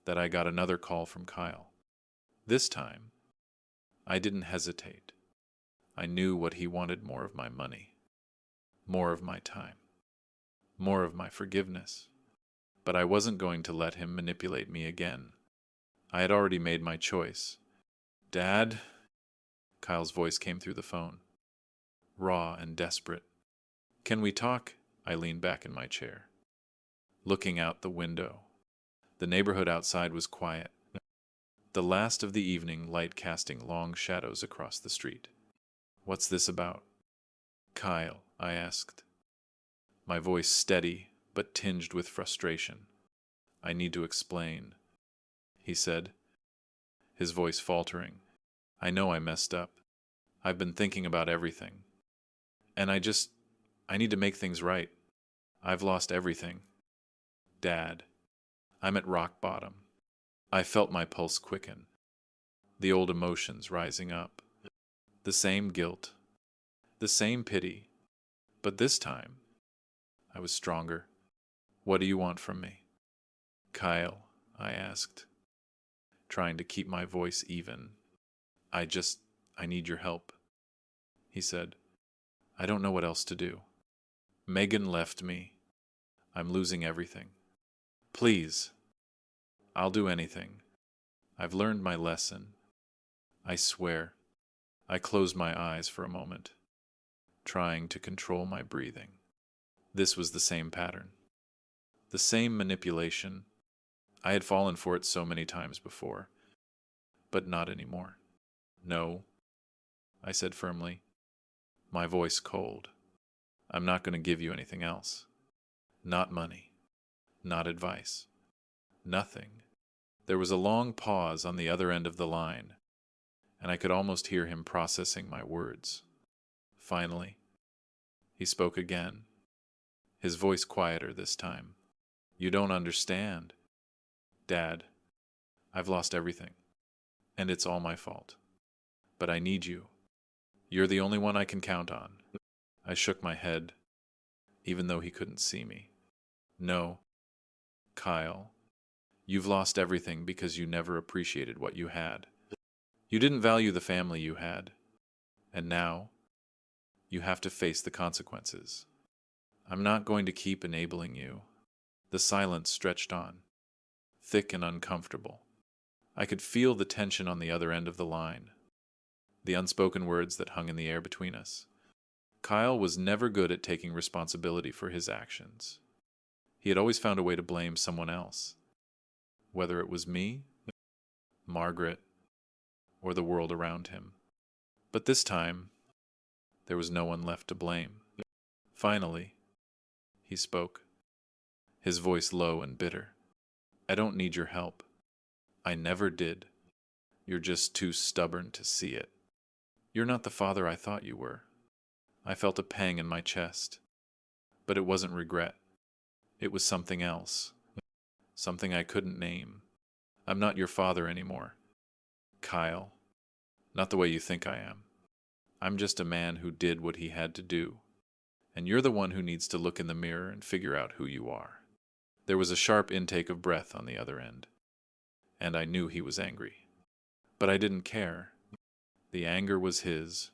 that I got another call from Kyle. This time, I didn't hesitate. I knew what he wanted: more of my money, more of my time, more of my forgiveness. But I wasn't going to let him manipulate me again. I had already made my choice. Dad? Kyle's voice came through the phone, raw and desperate. Can we talk? I leaned back in my chair, looking out the window. The neighborhood outside was quiet, the last of the evening light casting long shadows across the street. What's this about? Kyle, I asked, my voice steady but tinged with frustration. I need to explain, he said, his voice faltering. I know I messed up. I've been thinking about everything. And I need to make things right. I've lost everything. Dad, I'm at rock bottom. I felt my pulse quicken, the old emotions rising up. The same guilt, the same pity, but this time I was stronger. What do you want from me? Kyle, I asked, trying to keep my voice even. I need your help, he said. I don't know what else to do. Megan left me. I'm losing everything. Please, I'll do anything. I've learned my lesson, I swear, I closed my eyes for a moment, trying to control my breathing. This was the same pattern, the same manipulation. I had fallen for it so many times before, but not anymore. No, I said firmly, my voice cold. I'm not going to give you anything else. Not money, not advice, nothing. There was a long pause on the other end of the line, and I could almost hear him processing my words. Finally, he spoke again, his voice quieter this time. You don't understand. Dad, I've lost everything, and it's all my fault. But I need you. You're the only one I can count on. I shook my head, even though he couldn't see me. No, Kyle, you've lost everything because you never appreciated what you had. You didn't value the family you had, and now you have to face the consequences. I'm not going to keep enabling you. The silence stretched on, thick and uncomfortable. I could feel the tension on the other end of the line, the unspoken words that hung in the air between us. Kyle was never good at taking responsibility for his actions. He had always found a way to blame someone else, whether it was me, Margaret, or the world around him. But this time, there was no one left to blame. Finally, he spoke, his voice low and bitter. I don't need your help. I never did. You're just too stubborn to see it. You're not the father I thought you were. I felt a pang in my chest, but it wasn't regret. It was something else, something I couldn't name. I'm not your father anymore, Kyle. Not the way you think I am. I'm just a man who did what he had to do, and you're the one who needs to look in the mirror and figure out who you are. There was a sharp intake of breath on the other end, and I knew he was angry. But I didn't care. The anger was his,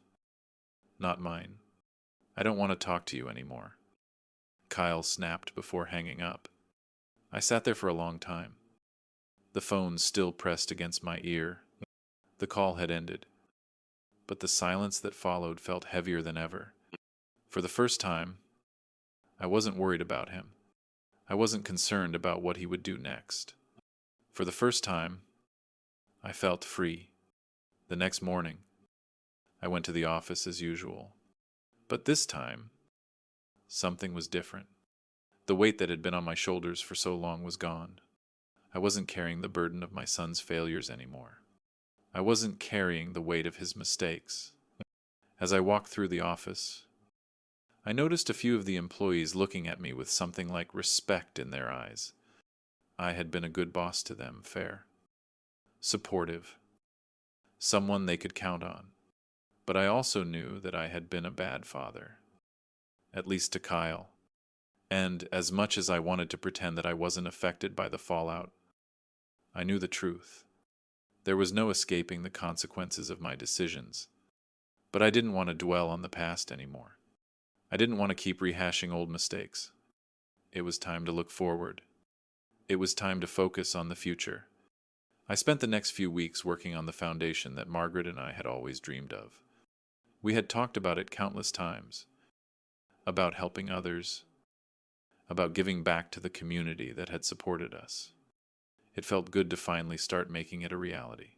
not mine. I don't want to talk to you anymore. Kyle snapped before hanging up. I sat there for a long time. The phone still pressed against my ear. The call had ended, but the silence that followed felt heavier than ever. For the first time, I wasn't worried about him. I wasn't concerned about what he would do next. For the first time, I felt free. The next morning, I went to the office as usual. But this time, something was different. The weight that had been on my shoulders for so long was gone. I wasn't carrying the burden of my son's failures anymore. I wasn't carrying the weight of his mistakes. As I walked through the office, I noticed a few of the employees looking at me with something like respect in their eyes. I had been a good boss to them, fair, supportive, someone they could count on. But I also knew that I had been a bad father, at least to Kyle. And as much as I wanted to pretend that I wasn't affected by the fallout, I knew the truth. There was no escaping the consequences of my decisions. But I didn't want to dwell on the past anymore. I didn't want to keep rehashing old mistakes. It was time to look forward. It was time to focus on the future. I spent the next few weeks working on the foundation that Margaret and I had always dreamed of. We had talked about it countless times, about helping others, about giving back to the community that had supported us. It felt good to finally start making it a reality.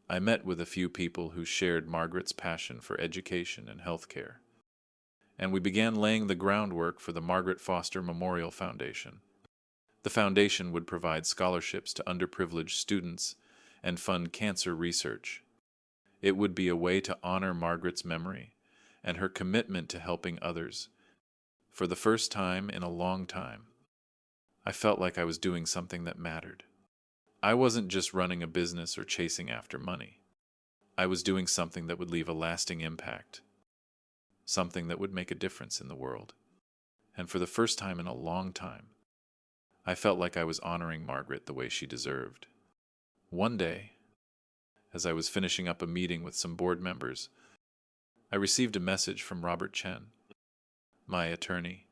I met with a few people who shared Margaret's passion for education and healthcare, and we began laying the groundwork for the Margaret Foster Memorial Foundation. The foundation would provide scholarships to underprivileged students and fund cancer research. It would be a way to honor Margaret's memory and her commitment to helping others. For the first time in a long time, I felt like I was doing something that mattered. I wasn't just running a business or chasing after money. I was doing something that would leave a lasting impact, something that would make a difference in the world. And for the first time in a long time, I felt like I was honoring Margaret the way she deserved. One day, as I was finishing up a meeting with some board members, I received a message from Robert Chen, my attorney.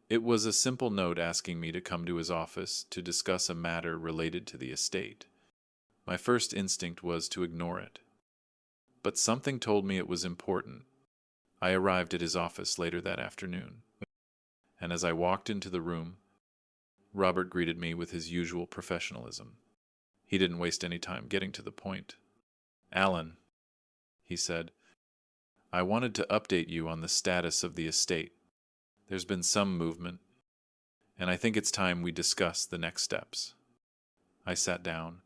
It was a simple note asking me to come to his office to discuss a matter related to the estate. My first instinct was to ignore it. but something told me it was important. I arrived at his office later that afternoon, and as I walked into the room, Robert greeted me with his usual professionalism. He didn't waste any time getting to the point. "Alan," he said, "I wanted to update you on the status of the estate. There's been some movement, and I think it's time we discuss the next steps." I sat down,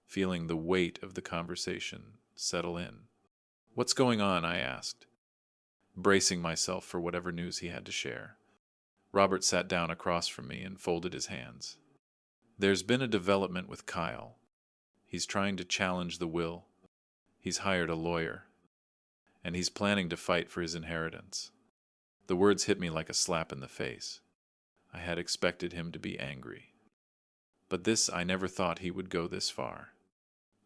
feeling the weight of the conversation settle in. "What's going on?" I asked, bracing myself for whatever news he had to share. Robert sat down across from me and folded his hands. "There's been a development with Kyle. He's trying to challenge the will. He's hired a lawyer, and he's planning to fight for his inheritance." The words hit me like a slap in the face. I had expected him to be angry, but I never thought he would go this far.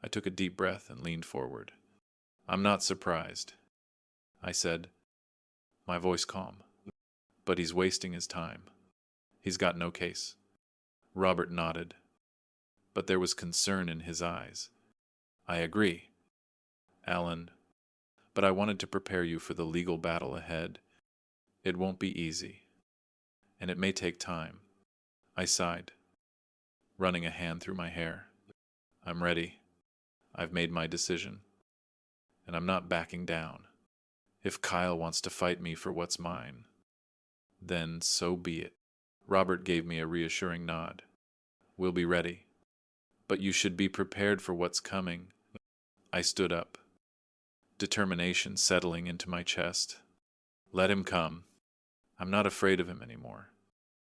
I took a deep breath and leaned forward. "I'm not surprised," I said, my voice calm. "But he's wasting his time. He's got no case." Robert nodded, but there was concern in his eyes. "I agree, Alan, but I wanted to prepare you for the legal battle ahead. It won't be easy, and it may take time." I sighed, running a hand through my hair. "I'm ready. I've made my decision, and I'm not backing down. If Kyle wants to fight me for what's mine, then so be it." Robert gave me a reassuring nod. "We'll be ready, but you should be prepared for what's coming." I stood up, determination settling into my chest. "Let him come. I'm not afraid of him anymore."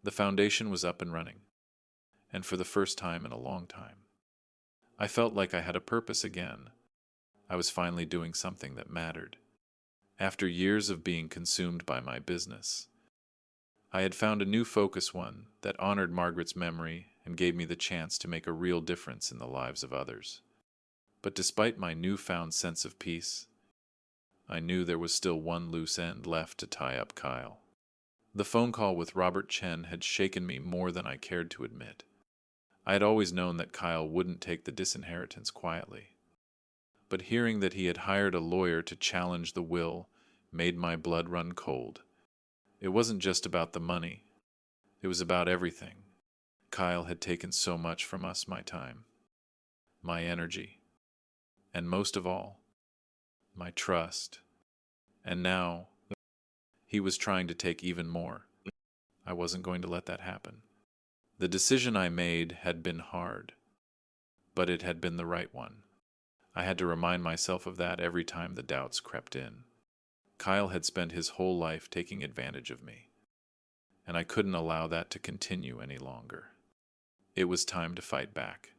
The foundation was up and running, and for the first time in a long time, I felt like I had a purpose again. I was finally doing something that mattered. After years of being consumed by my business, I had found a new focus, one that honored Margaret's memory and gave me the chance to make a real difference in the lives of others. But despite my newfound sense of peace, I knew there was still one loose end left to tie up Kyle. The phone call with Robert Chen had shaken me more than I cared to admit. I had always known that Kyle wouldn't take the disinheritance quietly, but hearing that he had hired a lawyer to challenge the will made my blood run cold. It wasn't just about the money. It was about everything. Kyle had taken so much from us, my time, my energy, and most of all, my trust. And now, he was trying to take even more. I wasn't going to let that happen. The decision I made had been hard, but it had been the right one. I had to remind myself of that every time the doubts crept in. Kyle had spent his whole life taking advantage of me, and I couldn't allow that to continue any longer. It was time to fight back.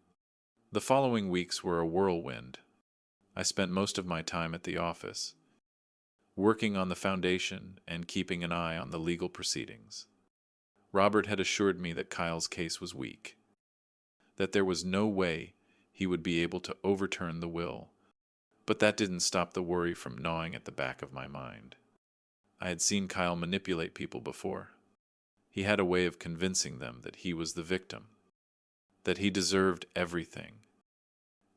The following weeks were a whirlwind. I spent most of my time at the office, working on the foundation and keeping an eye on the legal proceedings. Robert had assured me that Kyle's case was weak, that there was no way he would be able to overturn the will, but that didn't stop the worry from gnawing at the back of my mind. I had seen Kyle manipulate people before. He had a way of convincing them that he was the victim, that he deserved everything,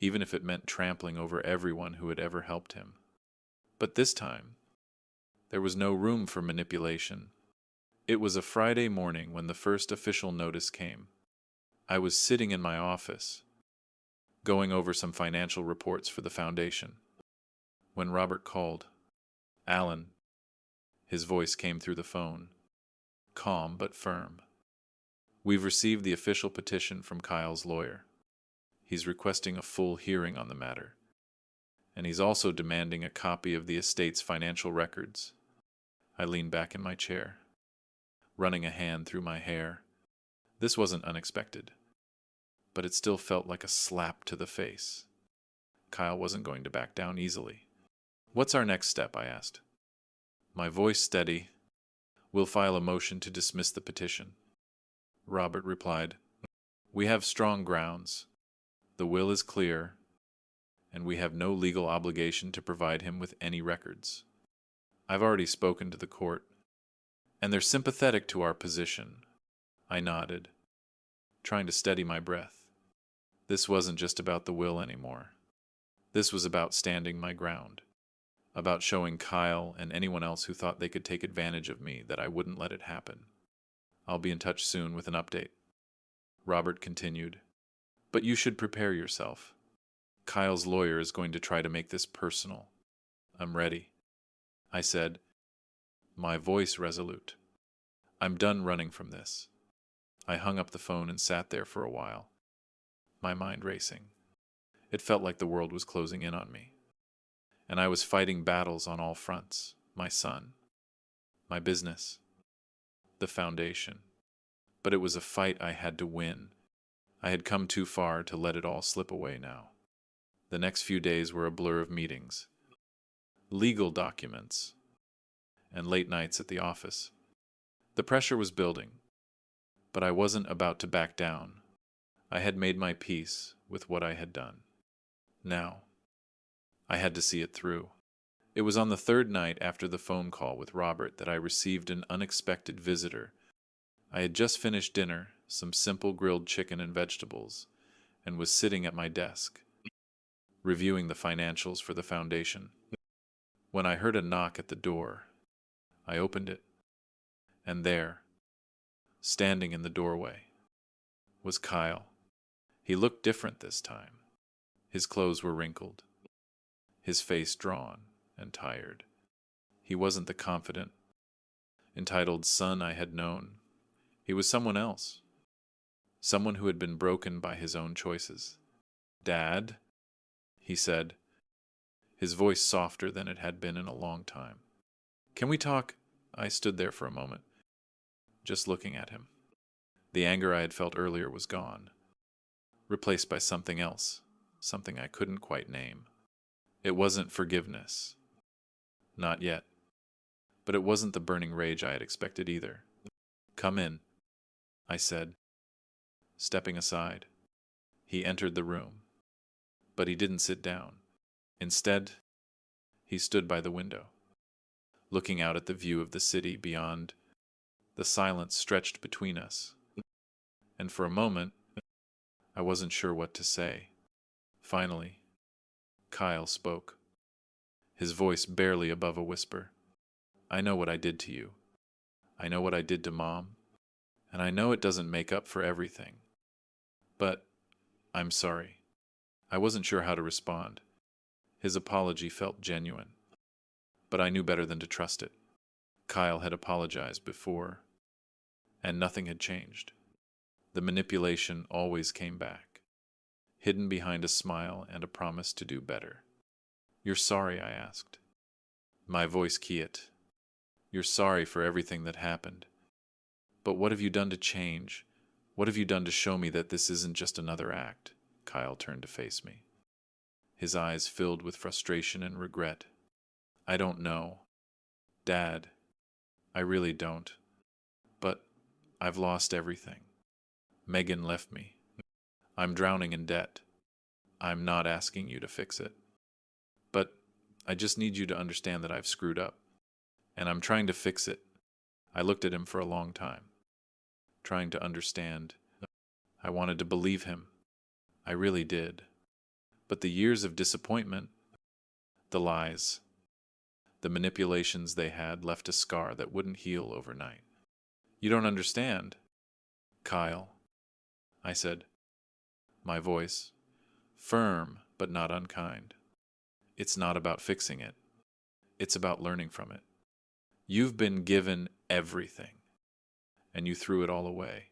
even if it meant trampling over everyone who had ever helped him. But this time, there was no room for manipulation. It was a Friday morning when the first official notice came. I was sitting in my office, going over some financial reports for the foundation, when Robert called. "Alan." His voice came through the phone, calm but firm. "We've received the official petition from Kyle's lawyer. He's requesting a full hearing on the matter, and he's also demanding a copy of the estate's financial records." I leaned back in my chair, running a hand through my hair. This wasn't unexpected, but it still felt like a slap to the face. Kyle wasn't going to back down easily. "What's our next step?" I asked. My voice steady. "We'll file a motion to dismiss the petition." Robert replied, "We have strong grounds. The will is clear, and we have no legal obligation to provide him with any records. I've already spoken to the court, and they're sympathetic to our position." I nodded, trying to steady my breath. This wasn't just about the will anymore. This was about standing my ground, about showing Kyle and anyone else who thought they could take advantage of me that I wouldn't let it happen. I'll be in touch soon with an update. Robert continued. But you should prepare yourself. Kyle's lawyer is going to try to make this personal. I'm ready, I said, my voice resolute. I'm done running from this. I hung up the phone and sat there for a while, my mind racing. It felt like the world was closing in on me. And I was fighting battles on all fronts. My son, my business, the foundation. But it was a fight I had to win. I had come too far to let it all slip away now. The next few days were a blur of meetings, legal documents, and late nights at the office. The pressure was building, but I wasn't about to back down. I had made my peace with what I had done. Now, I had to see it through. It was on the third night after the phone call with Robert that I received an unexpected visitor. I had just finished dinner, some simple grilled chicken and vegetables, and was sitting at my desk, reviewing the financials for the foundation, when I heard a knock at the door. I opened it, and there, standing in the doorway, was Kyle. He looked different this time. His clothes were wrinkled, his face drawn and tired. He wasn't the confident, entitled son I had known. He was someone else, someone who had been broken by his own choices. "Dad," he said, his voice softer than it had been in a long time. "Can we talk?" I stood there for a moment, just looking at him. The anger I had felt earlier was gone, replaced by something else, something I couldn't quite name. It wasn't forgiveness. Not yet. But it wasn't the burning rage I had expected either. "Come in," I said, stepping aside. He entered the room, but he didn't sit down. Instead, he stood by the window, looking out at the view of the city beyond. The silence stretched between us, and for a moment, I wasn't sure what to say. Finally, Kyle spoke, his voice barely above a whisper. "I know what I did to you. I know what I did to Mom, and I know it doesn't make up for everything. But I'm sorry." I wasn't sure how to respond. His apology felt genuine, but I knew better than to trust it. Kyle had apologized before, and nothing had changed. The manipulation always came back, hidden behind a smile and a promise to do better. "You're sorry?" I asked, my voice quiet. "You're sorry for everything that happened. But what have you done to change? What have you done to show me that this isn't just another act?" Kyle turned to face me, his eyes filled with frustration and regret. "I don't know, Dad. I really don't. But I've lost everything. Megan left me. I'm drowning in debt. I'm not asking you to fix it. But I just need you to understand that I've screwed up. And I'm trying to fix it." I looked at him for a long time, trying to understand. I wanted to believe him. I really did. But the years of disappointment, the lies, the manipulations they had left a scar that wouldn't heal overnight. "You don't understand, Kyle," I said, my voice firm but not unkind. "It's not about fixing it. It's about learning from it. You've been given everything, and you threw it all away.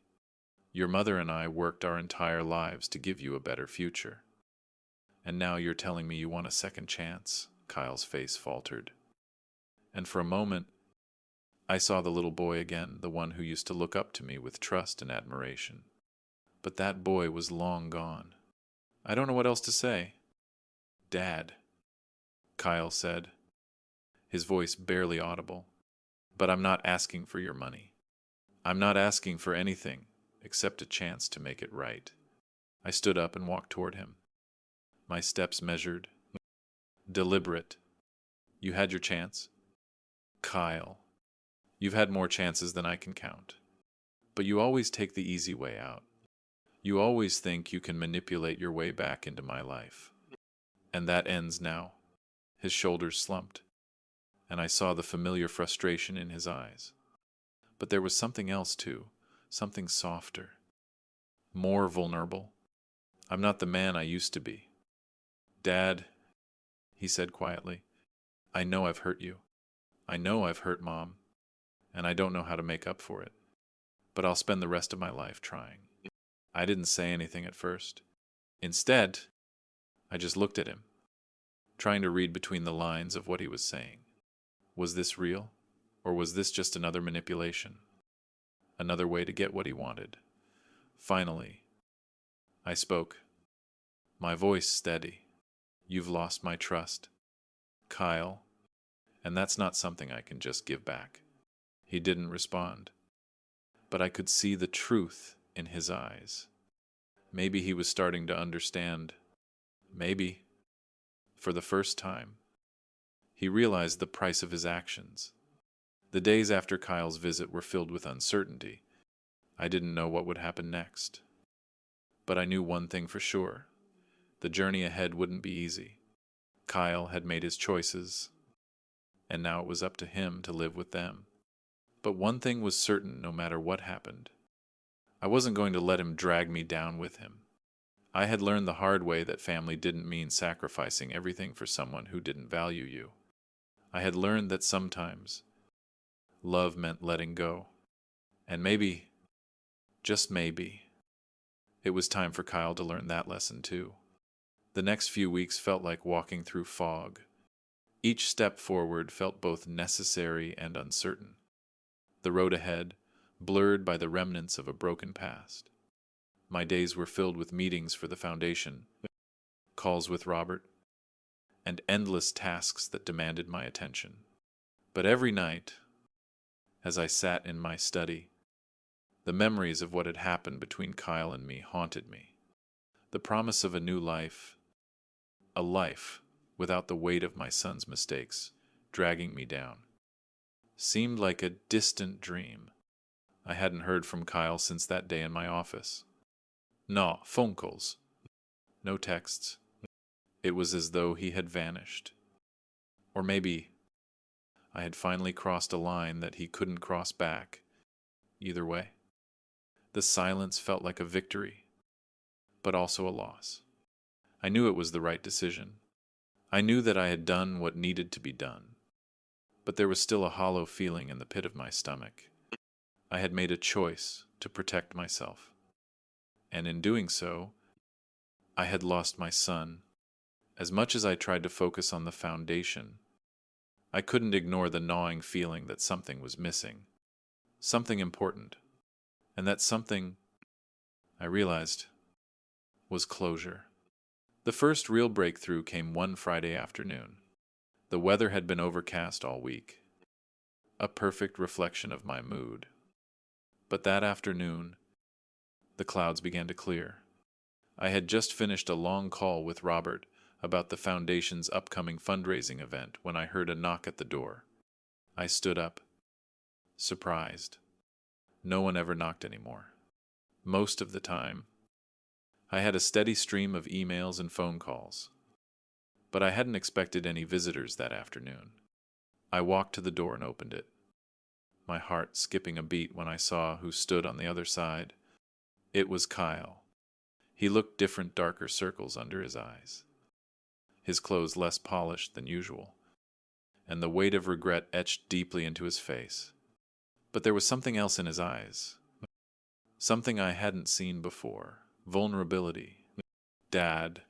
Your mother and I worked our entire lives to give you a better future. And now you're telling me you want a second chance?" Kyle's face faltered. And for a moment, I saw the little boy again, the one who used to look up to me with trust and admiration. But that boy was long gone. I don't know what else to say. "Dad," Kyle said, his voice barely audible. "But I'm not asking for your money. I'm not asking for anything except a chance to make it right." I stood up and walked toward him, my steps measured, deliberate. "You had your chance, Kyle. You've had more chances than I can count. But you always take the easy way out. You always think you can manipulate your way back into my life. And that ends now. His shoulders slumped, and I saw the familiar frustration in his eyes. But there was something else too, something softer, more vulnerable. I'm not the man I used to be. Dad, he said quietly, I know I've hurt you. I know I've hurt Mom, and I don't know how to make up for it. But I'll spend the rest of my life trying. I didn't say anything at first. Instead, I just looked at him, trying to read between the lines of what he was saying. Was this real? Or was this just another manipulation? Another way to get what he wanted? Finally, I spoke, my voice steady. You've lost my trust, Kyle, and that's not something I can just give back. He didn't respond, but I could see the truth in his eyes. Maybe he was starting to understand. Maybe, for the first time, he realized the price of his actions. The days after Kyle's visit were filled with uncertainty. I didn't know what would happen next. But I knew one thing for sure. The journey ahead wouldn't be easy. Kyle had made his choices, and now it was up to him to live with them. But one thing was certain no matter what happened. I wasn't going to let him drag me down with him. I had learned the hard way that family didn't mean sacrificing everything for someone who didn't value you. I had learned that sometimes love meant letting go. And maybe, just maybe, it was time for Kyle to learn that lesson too. The next few weeks felt like walking through fog. Each step forward felt both necessary and uncertain. The road ahead, blurred by the remnants of a broken past. My days were filled with meetings for the foundation, calls with Robert, and endless tasks that demanded my attention. But every night, as I sat in my study, the memories of what had happened between Kyle and me haunted me. The promise of a new life, a life without the weight of my son's mistakes dragging me down, seemed like a distant dream. I hadn't heard from Kyle since that day in my office. No phone calls, no texts. It was as though he had vanished. Or maybe I had finally crossed a line that he couldn't cross back. Either way, the silence felt like a victory, but also a loss. I knew it was the right decision. I knew that I had done what needed to be done. But there was still a hollow feeling in the pit of my stomach. I had made a choice to protect myself. And in doing so, I had lost my son. As much as I tried to focus on the foundation, I couldn't ignore the gnawing feeling that something was missing. Something important. And that something, I realized, was closure. The first real breakthrough came one Friday afternoon. The weather had been overcast all week, a perfect reflection of my mood. But that afternoon, the clouds began to clear. I had just finished a long call with Robert about the Foundation's upcoming fundraising event when I heard a knock at the door. I stood up, surprised. No one ever knocked anymore. Most of the time, I had a steady stream of emails and phone calls. But I hadn't expected any visitors that afternoon. I walked to the door and opened it, my heart skipping a beat when I saw who stood on the other side. It was Kyle. He looked different, darker circles under his eyes, his clothes less polished than usual, and the weight of regret etched deeply into his face. But there was something else in his eyes, something I hadn't seen before, vulnerability. "Dad,"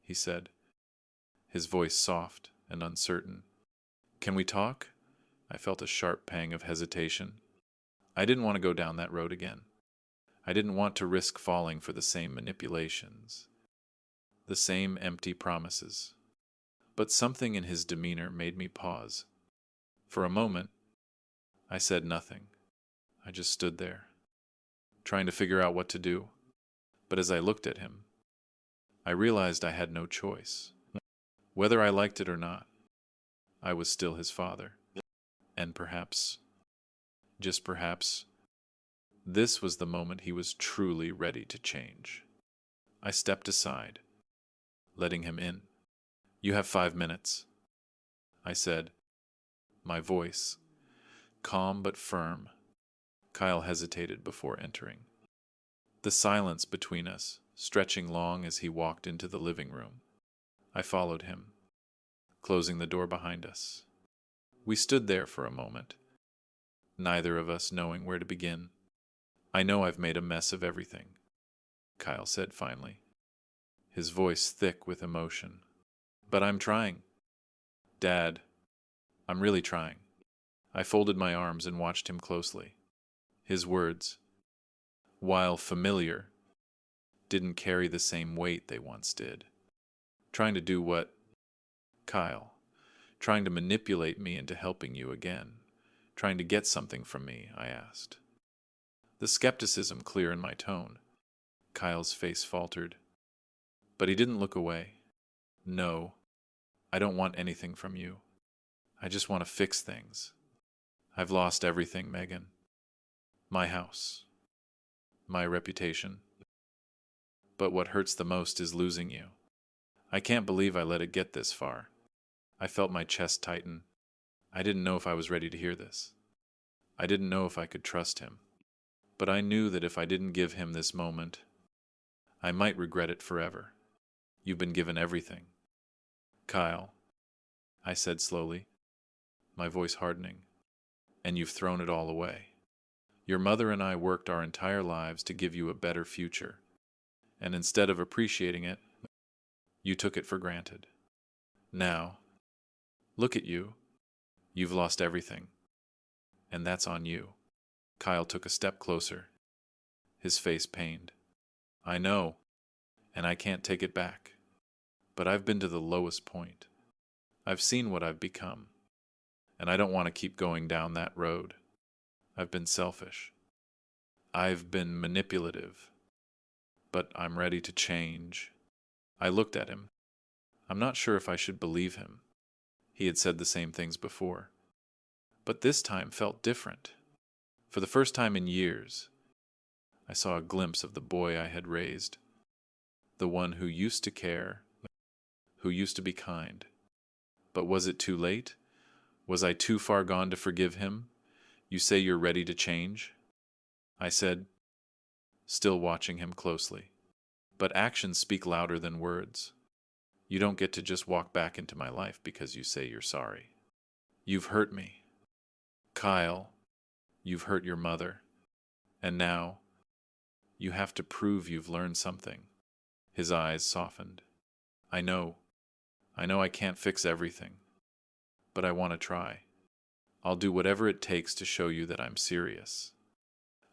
he said, his voice soft and uncertain. "Can we talk?" I felt a sharp pang of hesitation. I didn't want to go down that road again. I didn't want to risk falling for the same manipulations, the same empty promises. But something in his demeanor made me pause. For a moment, I said nothing. I just stood there, trying to figure out what to do. But as I looked at him, I realized I had no choice. Whether I liked it or not, I was still his father. And perhaps, just perhaps, this was the moment he was truly ready to change. I stepped aside, letting him in. You have 5 minutes, I said, my voice calm but firm. Kyle hesitated before entering. The silence between us, stretching long as he walked into the living room. I followed him, closing the door behind us. We stood there for a moment, neither of us knowing where to begin. I know I've made a mess of everything, Kyle said finally, his voice thick with emotion. But I'm trying. Dad, I'm really trying. I folded my arms and watched him closely. His words, while familiar, didn't carry the same weight they once did. Trying to do what? Kyle. Trying to manipulate me into helping you again. Trying to get something from me, I asked. The skepticism clear in my tone. Kyle's face faltered. But he didn't look away. No, I don't want anything from you. I just want to fix things. I've lost everything, Megan. My house. My reputation. But what hurts the most is losing you. I can't believe I let it get this far. I felt my chest tighten. I didn't know if I was ready to hear this. I didn't know if I could trust him. But I knew that if I didn't give him this moment, I might regret it forever. You've been given everything. Kyle, I said slowly, my voice hardening, and you've thrown it all away. Your mother and I worked our entire lives to give you a better future, and instead of appreciating it, you took it for granted. Now, look at you. You've lost everything, and that's on you. Kyle took a step closer, his face pained. I know, and I can't take it back, but I've been to the lowest point. I've seen what I've become, and I don't want to keep going down that road. I've been selfish. I've been manipulative, but I'm ready to change. I looked at him. I'm not sure if I should believe him. He had said the same things before, but this time felt different. For the first time in years, I saw a glimpse of the boy I had raised, the one who used to care, who used to be kind. But was it too late? Was I too far gone to forgive him? You say you're ready to change? I said, still watching him closely. But actions speak louder than words. You don't get to just walk back into my life because you say you're sorry. You've hurt me. Kyle, you've hurt your mother. And now, you have to prove you've learned something. His eyes softened. I know I can't fix everything, but I want to try. I'll do whatever it takes to show you that I'm serious.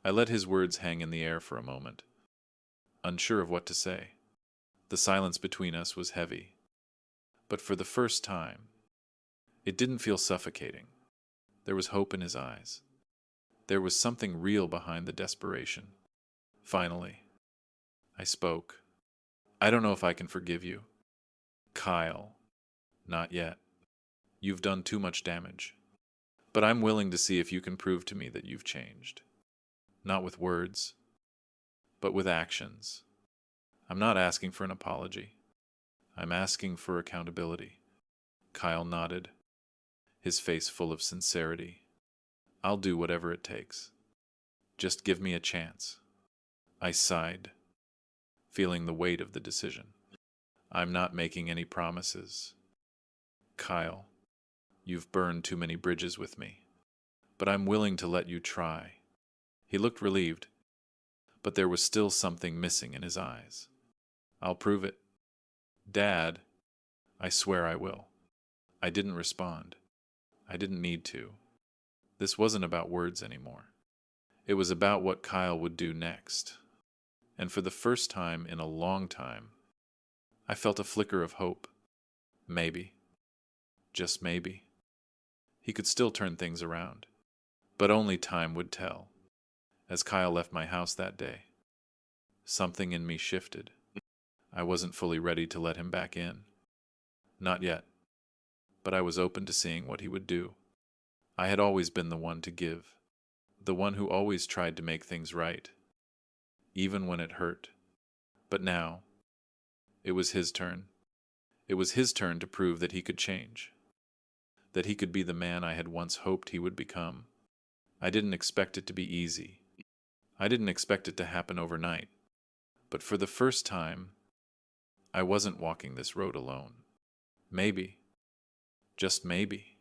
I let his words hang in the air for a moment, unsure of what to say. The silence between us was heavy, but for the first time, it didn't feel suffocating. There was hope in his eyes. There was something real behind the desperation. Finally, I spoke. I don't know if I can forgive you. Kyle, not yet. You've done too much damage. But I'm willing to see if you can prove to me that you've changed. Not with words, but with actions. I'm not asking for an apology. I'm asking for accountability. Kyle nodded, his face full of sincerity. I'll do whatever it takes. Just give me a chance. I sighed, feeling the weight of the decision. I'm not making any promises. Kyle, you've burned too many bridges with me, but I'm willing to let you try. He looked relieved, but there was still something missing in his eyes. I'll prove it. Dad, I swear I will. I didn't respond. I didn't need to. This wasn't about words anymore. It was about what Kyle would do next. And for the first time in a long time, I felt a flicker of hope. Maybe. Just maybe. He could still turn things around. But only time would tell. As Kyle left my house that day, something in me shifted. I wasn't fully ready to let him back in. Not yet. But I was open to seeing what he would do. I had always been the one to give. The one who always tried to make things right. Even when it hurt. But now, it was his turn. It was his turn to prove that he could change, that he could be the man I had once hoped he would become. I didn't expect it to be easy. I didn't expect it to happen overnight. But for the first time, I wasn't walking this road alone. Maybe, just maybe,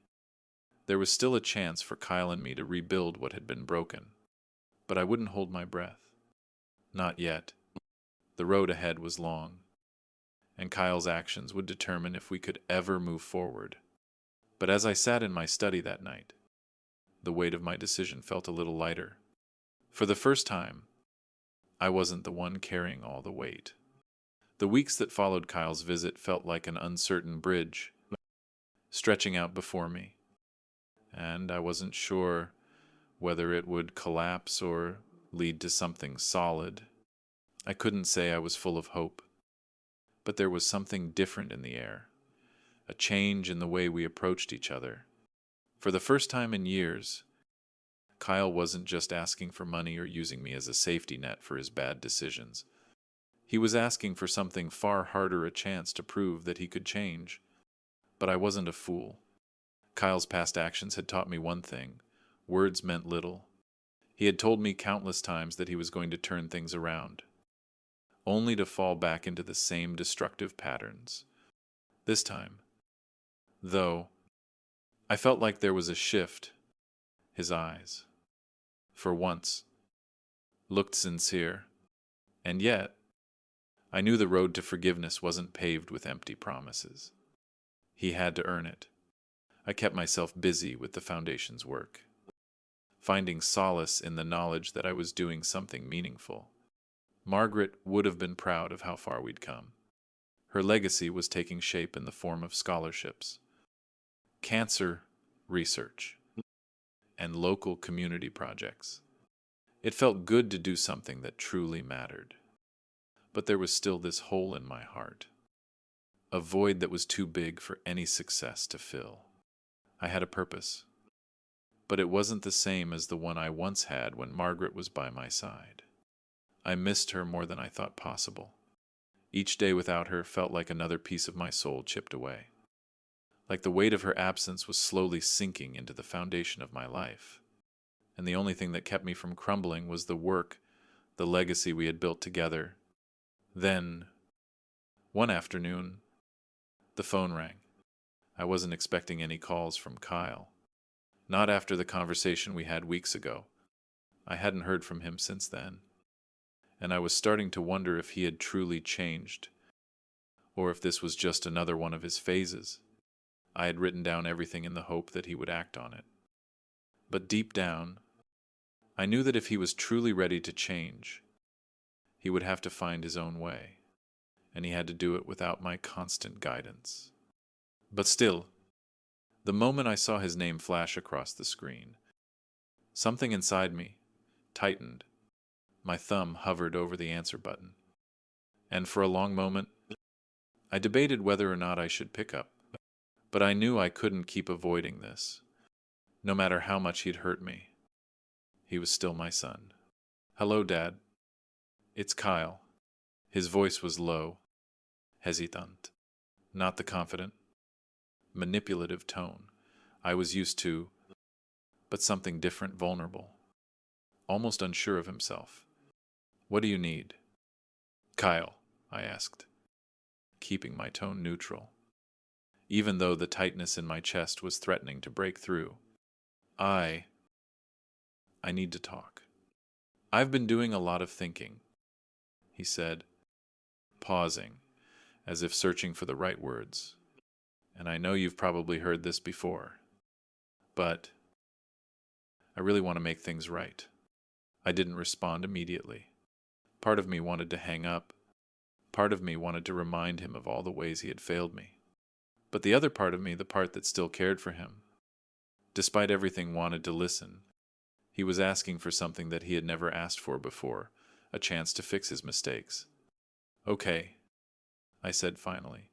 there was still a chance for Kyle and me to rebuild what had been broken. But I wouldn't hold my breath. Not yet. The road ahead was long, and Kyle's actions would determine if we could ever move forward. But as I sat in my study that night, the weight of my decision felt a little lighter. For the first time, I wasn't the one carrying all the weight. The weeks that followed Kyle's visit felt like an uncertain bridge, stretching out before me, and I wasn't sure whether it would collapse or lead to something solid. I couldn't say I was full of hope, but there was something different in the air, a change in the way we approached each other. For the first time in years, Kyle wasn't just asking for money or using me as a safety net for his bad decisions. He was asking for something far harder, a chance to prove that he could change. But I wasn't a fool. Kyle's past actions had taught me one thing: words meant little. He had told me countless times that he was going to turn things around, only to fall back into the same destructive patterns. This time, though, I felt like there was a shift. His eyes, for once, looked sincere, and yet, I knew the road to forgiveness wasn't paved with empty promises. He had to earn it. I kept myself busy with the foundation's work, finding solace in the knowledge that I was doing something meaningful. Margaret would have been proud of how far we'd come. Her legacy was taking shape in the form of scholarships, cancer research, and local community projects. It felt good to do something that truly mattered. But there was still this hole in my heart, a void that was too big for any success to fill. I had a purpose, but it wasn't the same as the one I once had when Margaret was by my side. I missed her more than I thought possible. Each day without her felt like another piece of my soul chipped away, like the weight of her absence was slowly sinking into the foundation of my life. And the only thing that kept me from crumbling was the work, the legacy we had built together. Then, one afternoon, the phone rang. I wasn't expecting any calls from Kyle. Not after the conversation we had weeks ago. I hadn't heard from him since then, and I was starting to wonder if he had truly changed, or if this was just another one of his phases. I had written down everything in the hope that he would act on it. But deep down, I knew that if he was truly ready to change, he would have to find his own way, and he had to do it without my constant guidance. But still, the moment I saw his name flash across the screen, something inside me tightened. My thumb hovered over the answer button, and for a long moment, I debated whether or not I should pick up. But I knew I couldn't keep avoiding this. No matter how much he'd hurt me, he was still my son. "Hello, Dad. It's Kyle." His voice was low, hesitant, not the confident, manipulative tone I was used to, but something different, vulnerable, almost unsure of himself. "What do you need?" "Kyle," I asked, keeping my tone neutral, even though the tightness in my chest was threatening to break through. I need to talk. "I've been doing a lot of thinking," he said, pausing, as if searching for the right words. "And I know you've probably heard this before, but I really want to make things right." I didn't respond immediately. Part of me wanted to hang up. Part of me wanted to remind him of all the ways he had failed me. But the other part of me, the part that still cared for him, despite everything, wanted to listen. He was asking for something that he had never asked for before, a chance to fix his mistakes. "Okay," I said finally,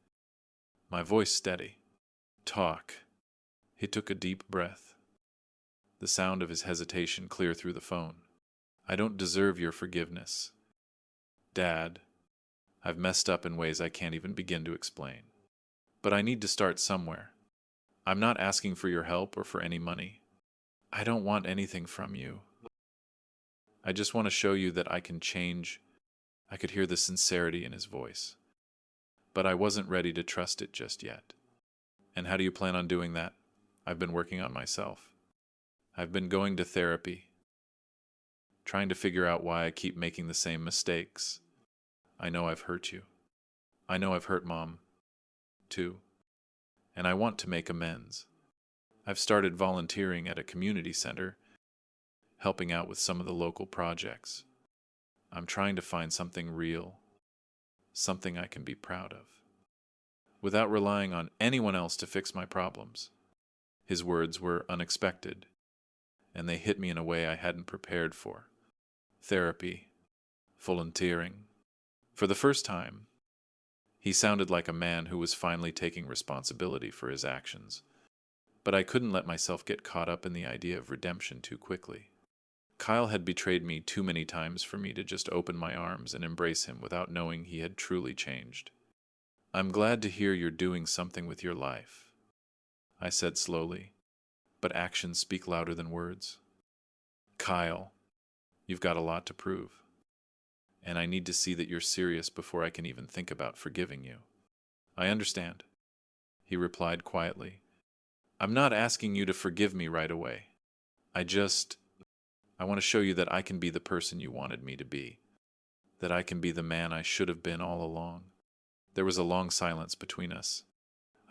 my voice steady. "Talk." He took a deep breath, the sound of his hesitation clear through the phone. "I don't deserve your forgiveness, Dad. I've messed up in ways I can't even begin to explain. But I need to start somewhere. I'm not asking for your help or for any money. I don't want anything from you. I just want to show you that I can change. I could hear the sincerity in his voice. But I wasn't ready to trust it just yet. And how do you plan on doing that? I've been working on myself. I've been going to therapy, trying to figure out why I keep making the same mistakes. I know I've hurt you. I know I've hurt Mom, too. And I want to make amends. I've started volunteering at a community center, helping out with some of the local projects. I'm trying to find something real, something I can be proud of, without relying on anyone else to fix my problems. His words were unexpected, and they hit me in a way I hadn't prepared for. Therapy, volunteering. For the first time, he sounded like a man who was finally taking responsibility for his actions. But I couldn't let myself get caught up in the idea of redemption too quickly. Kyle had betrayed me too many times for me to just open my arms and embrace him without knowing he had truly changed. I'm glad to hear you're doing something with your life, I said slowly, but actions speak louder than words. Kyle, you've got a lot to prove, and I need to see that you're serious before I can even think about forgiving you. I understand, he replied quietly. I'm not asking you to forgive me right away. I want to show you that I can be the person you wanted me to be, that I can be the man I should have been all along. There was a long silence between us.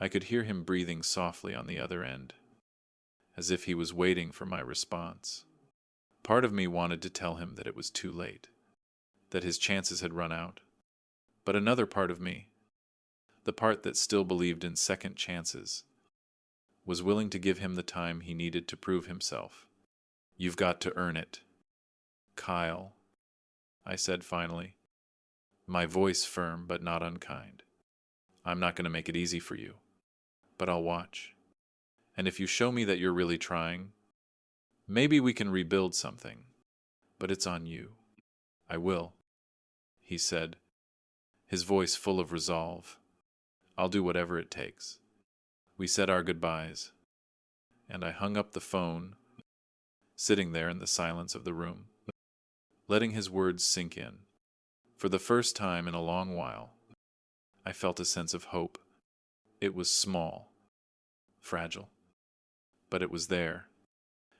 I could hear him breathing softly on the other end, as if he was waiting for my response. Part of me wanted to tell him that it was too late, that his chances had run out. But another part of me, the part that still believed in second chances, was willing to give him the time he needed to prove himself. You've got to earn it, Kyle, I said finally, my voice firm but not unkind. I'm not going to make it easy for you, but I'll watch. And if you show me that you're really trying, maybe we can rebuild something, but it's on you. I will, he said, his voice full of resolve. I'll do whatever it takes. We said our goodbyes, and I hung up the phone, sitting there in the silence of the room, letting his words sink in. For the first time in a long while, I felt a sense of hope. It was small, fragile, but it was there,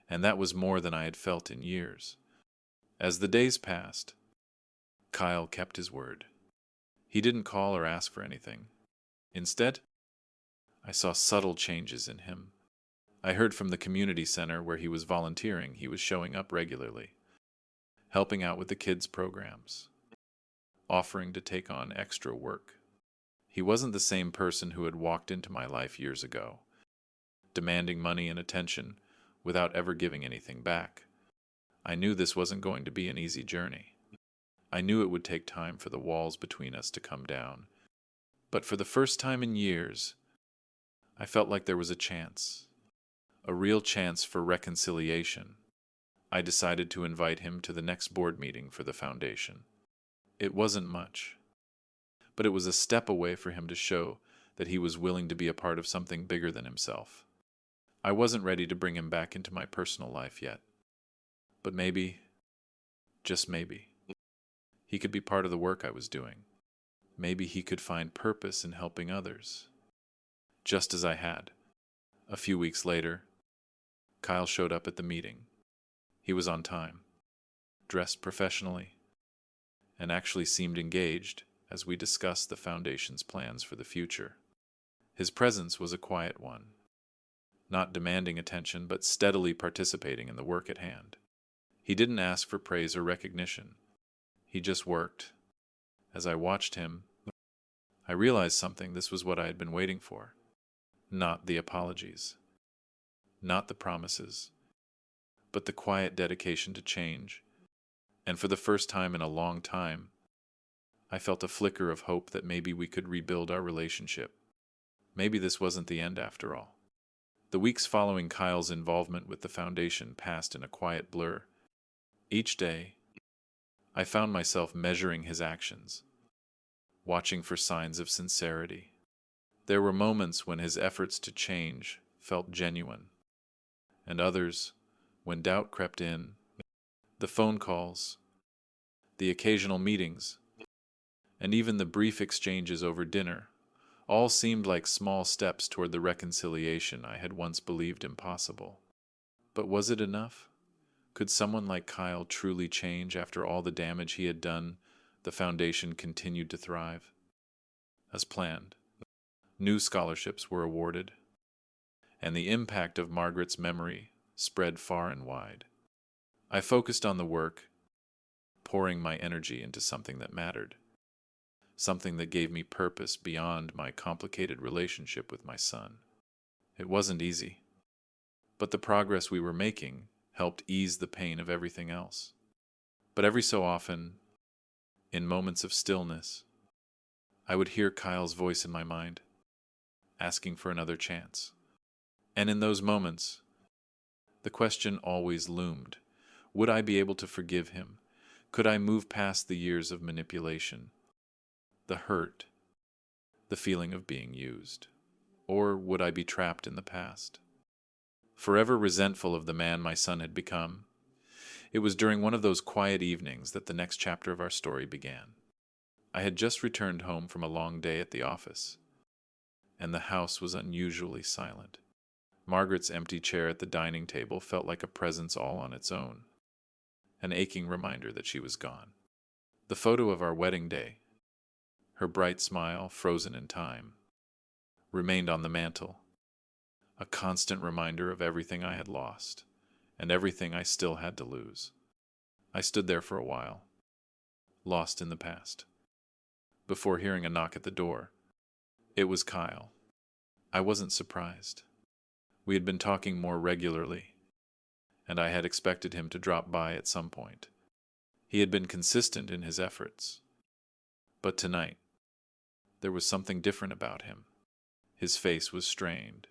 and that was more than I had felt in years. As the days passed, Kyle kept his word. He didn't call or ask for anything. Instead, I saw subtle changes in him. I heard from the community center where he was volunteering he was showing up regularly, helping out with the kids' programs, offering to take on extra work. He wasn't the same person who had walked into my life years ago, demanding money and attention without ever giving anything back. I knew this wasn't going to be an easy journey. I knew it would take time for the walls between us to come down. But for the first time in years, I felt like there was a chance, a real chance for reconciliation. I decided to invite him to the next board meeting for the foundation. It wasn't much, but it was a step away for him to show that he was willing to be a part of something bigger than himself. I wasn't ready to bring him back into my personal life yet, but maybe, just maybe, he could be part of the work I was doing. Maybe he could find purpose in helping others, just as I had. A few weeks later, Kyle showed up at the meeting. He was on time, dressed professionally, and actually seemed engaged as we discussed the foundation's plans for the future. His presence was a quiet one, not demanding attention but steadily participating in the work at hand. He didn't ask for praise or recognition. He just worked. As I watched him, I realized something. This was what I had been waiting for. Not the apologies, not the promises, but the quiet dedication to change. And for the first time in a long time, I felt a flicker of hope that maybe we could rebuild our relationship. Maybe this wasn't the end after all. The weeks following Kyle's involvement with the foundation passed in a quiet blur. Each day, I found myself measuring his actions, watching for signs of sincerity, There were moments when his efforts to change felt genuine, and others when doubt crept in. The phone calls, the occasional meetings, and even the brief exchanges over dinner all seemed like small steps toward the reconciliation I had once believed impossible. But was it enough? Could someone like Kyle truly change after all the damage he had done? The foundation continued to thrive. As planned, new scholarships were awarded, and the impact of Margaret's memory spread far and wide. I focused on the work, pouring my energy into something that mattered, something that gave me purpose beyond my complicated relationship with my son. It wasn't easy, but the progress we were making helped ease the pain of everything else. But every so often, in moments of stillness, I would hear Kyle's voice in my mind, asking for another chance. And in those moments, the question always loomed. Would I be able to forgive him? Could I move past the years of manipulation, the hurt, the feeling of being used? Or would I be trapped in the past, forever resentful of the man my son had become? It was during one of those quiet evenings that the next chapter of our story began. I had just returned home from a long day at the office, and the house was unusually silent. Margaret's empty chair at the dining table felt like a presence all on its own, an aching reminder that she was gone. The photo of our wedding day, her bright smile frozen in time, remained on the mantel, a constant reminder of everything I had lost and everything I still had to lose. I stood there for a while, lost in the past, before hearing a knock at the door. It was Kyle. I wasn't surprised. We had been talking more regularly, and I had expected him to drop by at some point. He had been consistent in his efforts. But tonight, there was something different about him. His face was strained,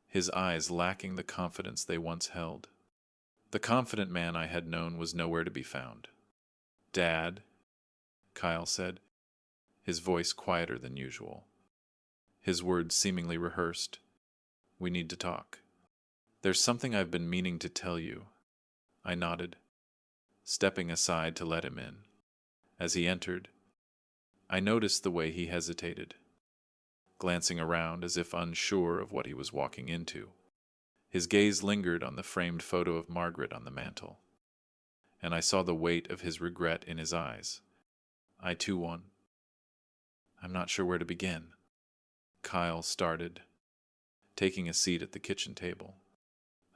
his eyes lacking the confidence they once held. The confident man I had known was nowhere to be found. "Dad," Kyle said, his voice quieter than usual, his words seemingly rehearsed. "We need to talk." "There's something I've been meaning to tell you." I nodded, stepping aside to let him in. As he entered, I noticed the way he hesitated, glancing around as if unsure of what he was walking into. His gaze lingered on the framed photo of Margaret on the mantel, and I saw the weight of his regret in his eyes. I too won. "I'm not sure where to begin," Kyle started, taking a seat at the kitchen table.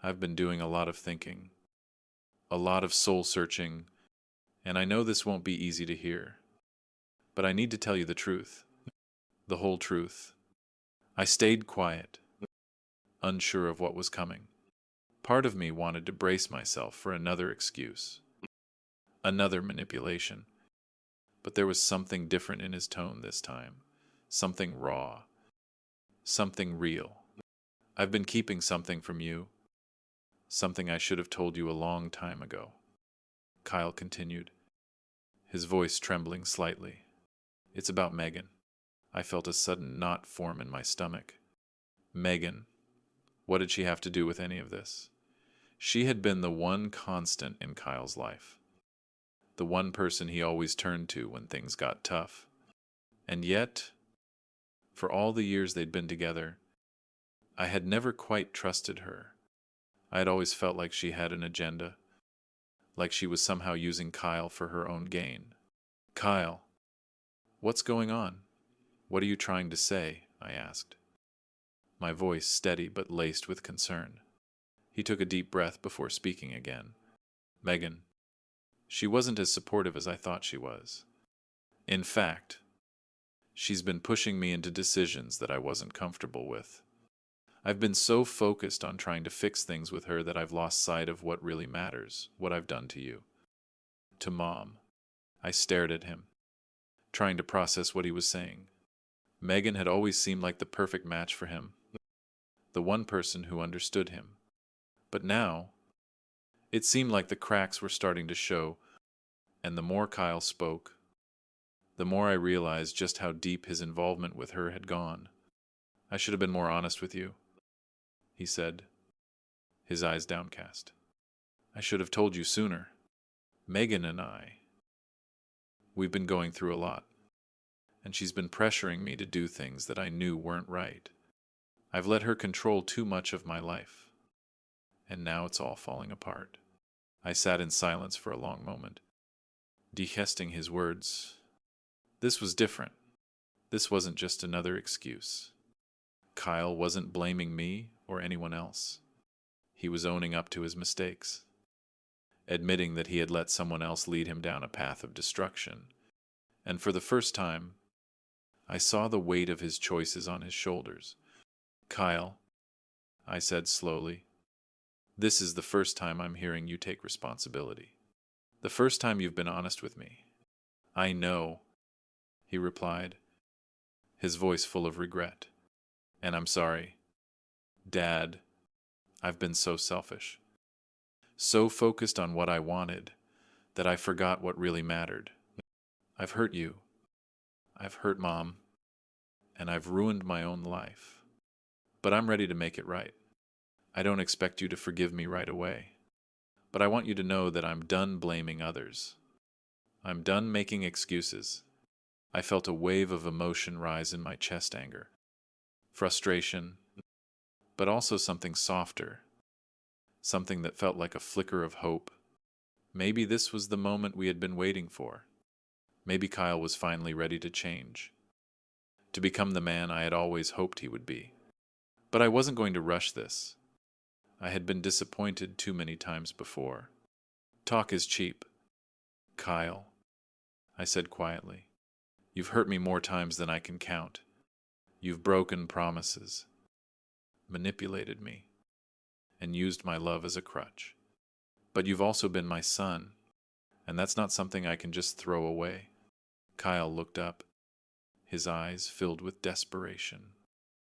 "I've been doing a lot of thinking, a lot of soul-searching, and I know this won't be easy to hear. But I need to tell you the truth, the whole truth." I stayed quiet, unsure of what was coming. Part of me wanted to brace myself for another excuse, another manipulation. But there was something different in his tone this time, something raw, something real. "I've been keeping something from you, something I should have told you a long time ago," Kyle continued, his voice trembling slightly. "It's about Megan." I felt a sudden knot form in my stomach. Megan. What did she have to do with any of this? She had been the one constant in Kyle's life, the one person he always turned to when things got tough. And yet, for all the years they'd been together, I had never quite trusted her. I had always felt like she had an agenda, like she was somehow using Kyle for her own gain. "Kyle, what's going on? What are you trying to say?" I asked, my voice steady but laced with concern. He took a deep breath before speaking again. "Megan, she wasn't as supportive as I thought she was. In fact, she's been pushing me into decisions that I wasn't comfortable with. I've been so focused on trying to fix things with her that I've lost sight of what really matters, what I've done to you, to Mom." I stared at him, trying to process what he was saying. Megan had always seemed like the perfect match for him, the one person who understood him. But now, it seemed like the cracks were starting to show, and the more Kyle spoke, the more I realized just how deep his involvement with her had gone. I should have been more honest with you, he said, his eyes downcast. I should have told you sooner. Megan and we've been going through a lot, and she's been pressuring me to do things that I knew weren't right. I've let her control too much of my life, and now it's all falling apart. I sat in silence for a long moment, digesting his words. This was different. This wasn't just another excuse. Kyle wasn't blaming me or anyone else. He was owning up to his mistakes, admitting that he had let someone else lead him down a path of destruction. And for the first time, I saw the weight of his choices on his shoulders. Kyle, I said slowly, this is the first time I'm hearing you take responsibility. The first time you've been honest with me. I know, he replied, his voice full of regret. And I'm sorry. Dad, I've been so selfish. So focused on what I wanted that I forgot what really mattered. I've hurt you. I've hurt Mom. And I've ruined my own life. But I'm ready to make it right. I don't expect you to forgive me right away. But I want you to know that I'm done blaming others. I'm done making excuses. I felt a wave of emotion rise in my chest, anger, frustration, but also something softer, something that felt like a flicker of hope. Maybe this was the moment we had been waiting for. Maybe Kyle was finally ready to change, to become the man I had always hoped he would be. But I wasn't going to rush this. I had been disappointed too many times before. Talk is cheap. Kyle, I said quietly, you've hurt me more times than I can count. You've broken promises, manipulated me, and used my love as a crutch. But you've also been my son, and that's not something I can just throw away. Kyle looked up, his eyes filled with desperation.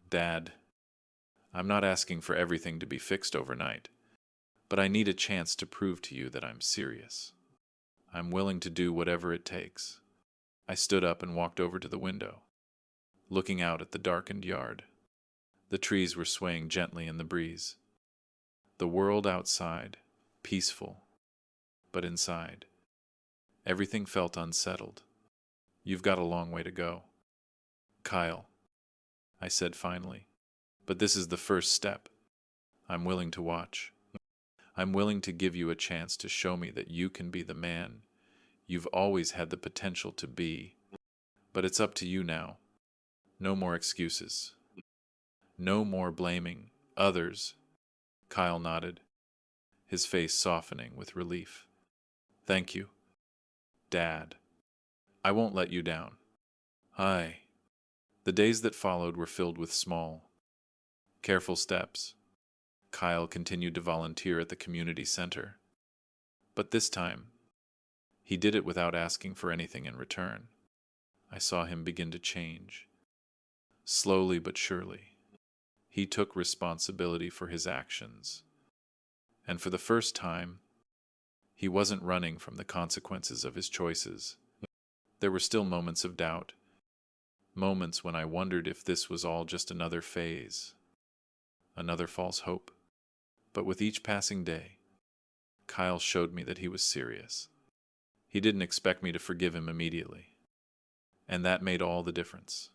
Dad, I'm not asking for everything to be fixed overnight, but I need a chance to prove to you that I'm serious. I'm willing to do whatever it takes. I stood up and walked over to the window, looking out at the darkened yard. The trees were swaying gently in the breeze. The world outside, peaceful, but inside, everything felt unsettled. You've got a long way to go. Kyle, I said finally, but this is the first step. I'm willing to watch. I'm willing to give you a chance to show me that you can be the man you've always had the potential to be. But it's up to you now. No more excuses. No more blaming others. Kyle nodded, his face softening with relief. Thank you, Dad. I won't let you down. The days that followed were filled with small, careful steps. Kyle continued to volunteer at the community center. But this time, he did it without asking for anything in return. I saw him begin to change. Slowly but surely, he took responsibility for his actions. And for the first time, he wasn't running from the consequences of his choices. There were still moments of doubt, moments when I wondered if this was all just another phase, another false hope. But with each passing day, Kyle showed me that he was serious. He didn't expect me to forgive him immediately, and that made all the difference.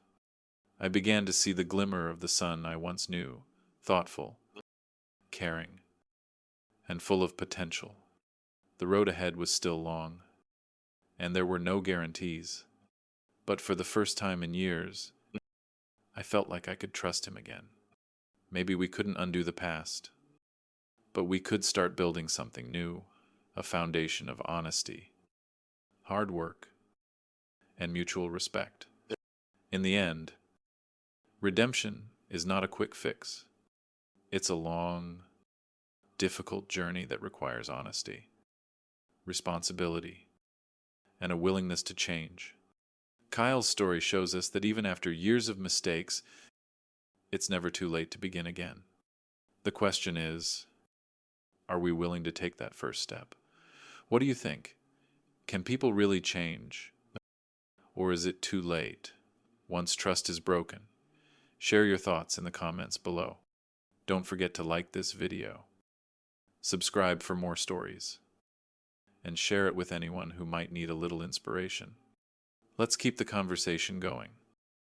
I began to see the glimmer of the son I once knew, thoughtful, caring, and full of potential. The road ahead was still long, and there were no guarantees, but for the first time in years, I felt like I could trust him again. Maybe we couldn't undo the past, but we could start building something new, a foundation of honesty, hard work, and mutual respect. In the end, redemption is not a quick fix. It's a long, difficult journey that requires honesty, responsibility, and a willingness to change. Kyle's story shows us that even after years of mistakes, it's never too late to begin again. The question is, are we willing to take that first step? What do you think? Can people really change? Or is it too late? Once trust is broken, Share your thoughts in the comments below. Don't forget to like this video, subscribe for more stories, and share it with anyone who might need a little inspiration. Let's keep the conversation going.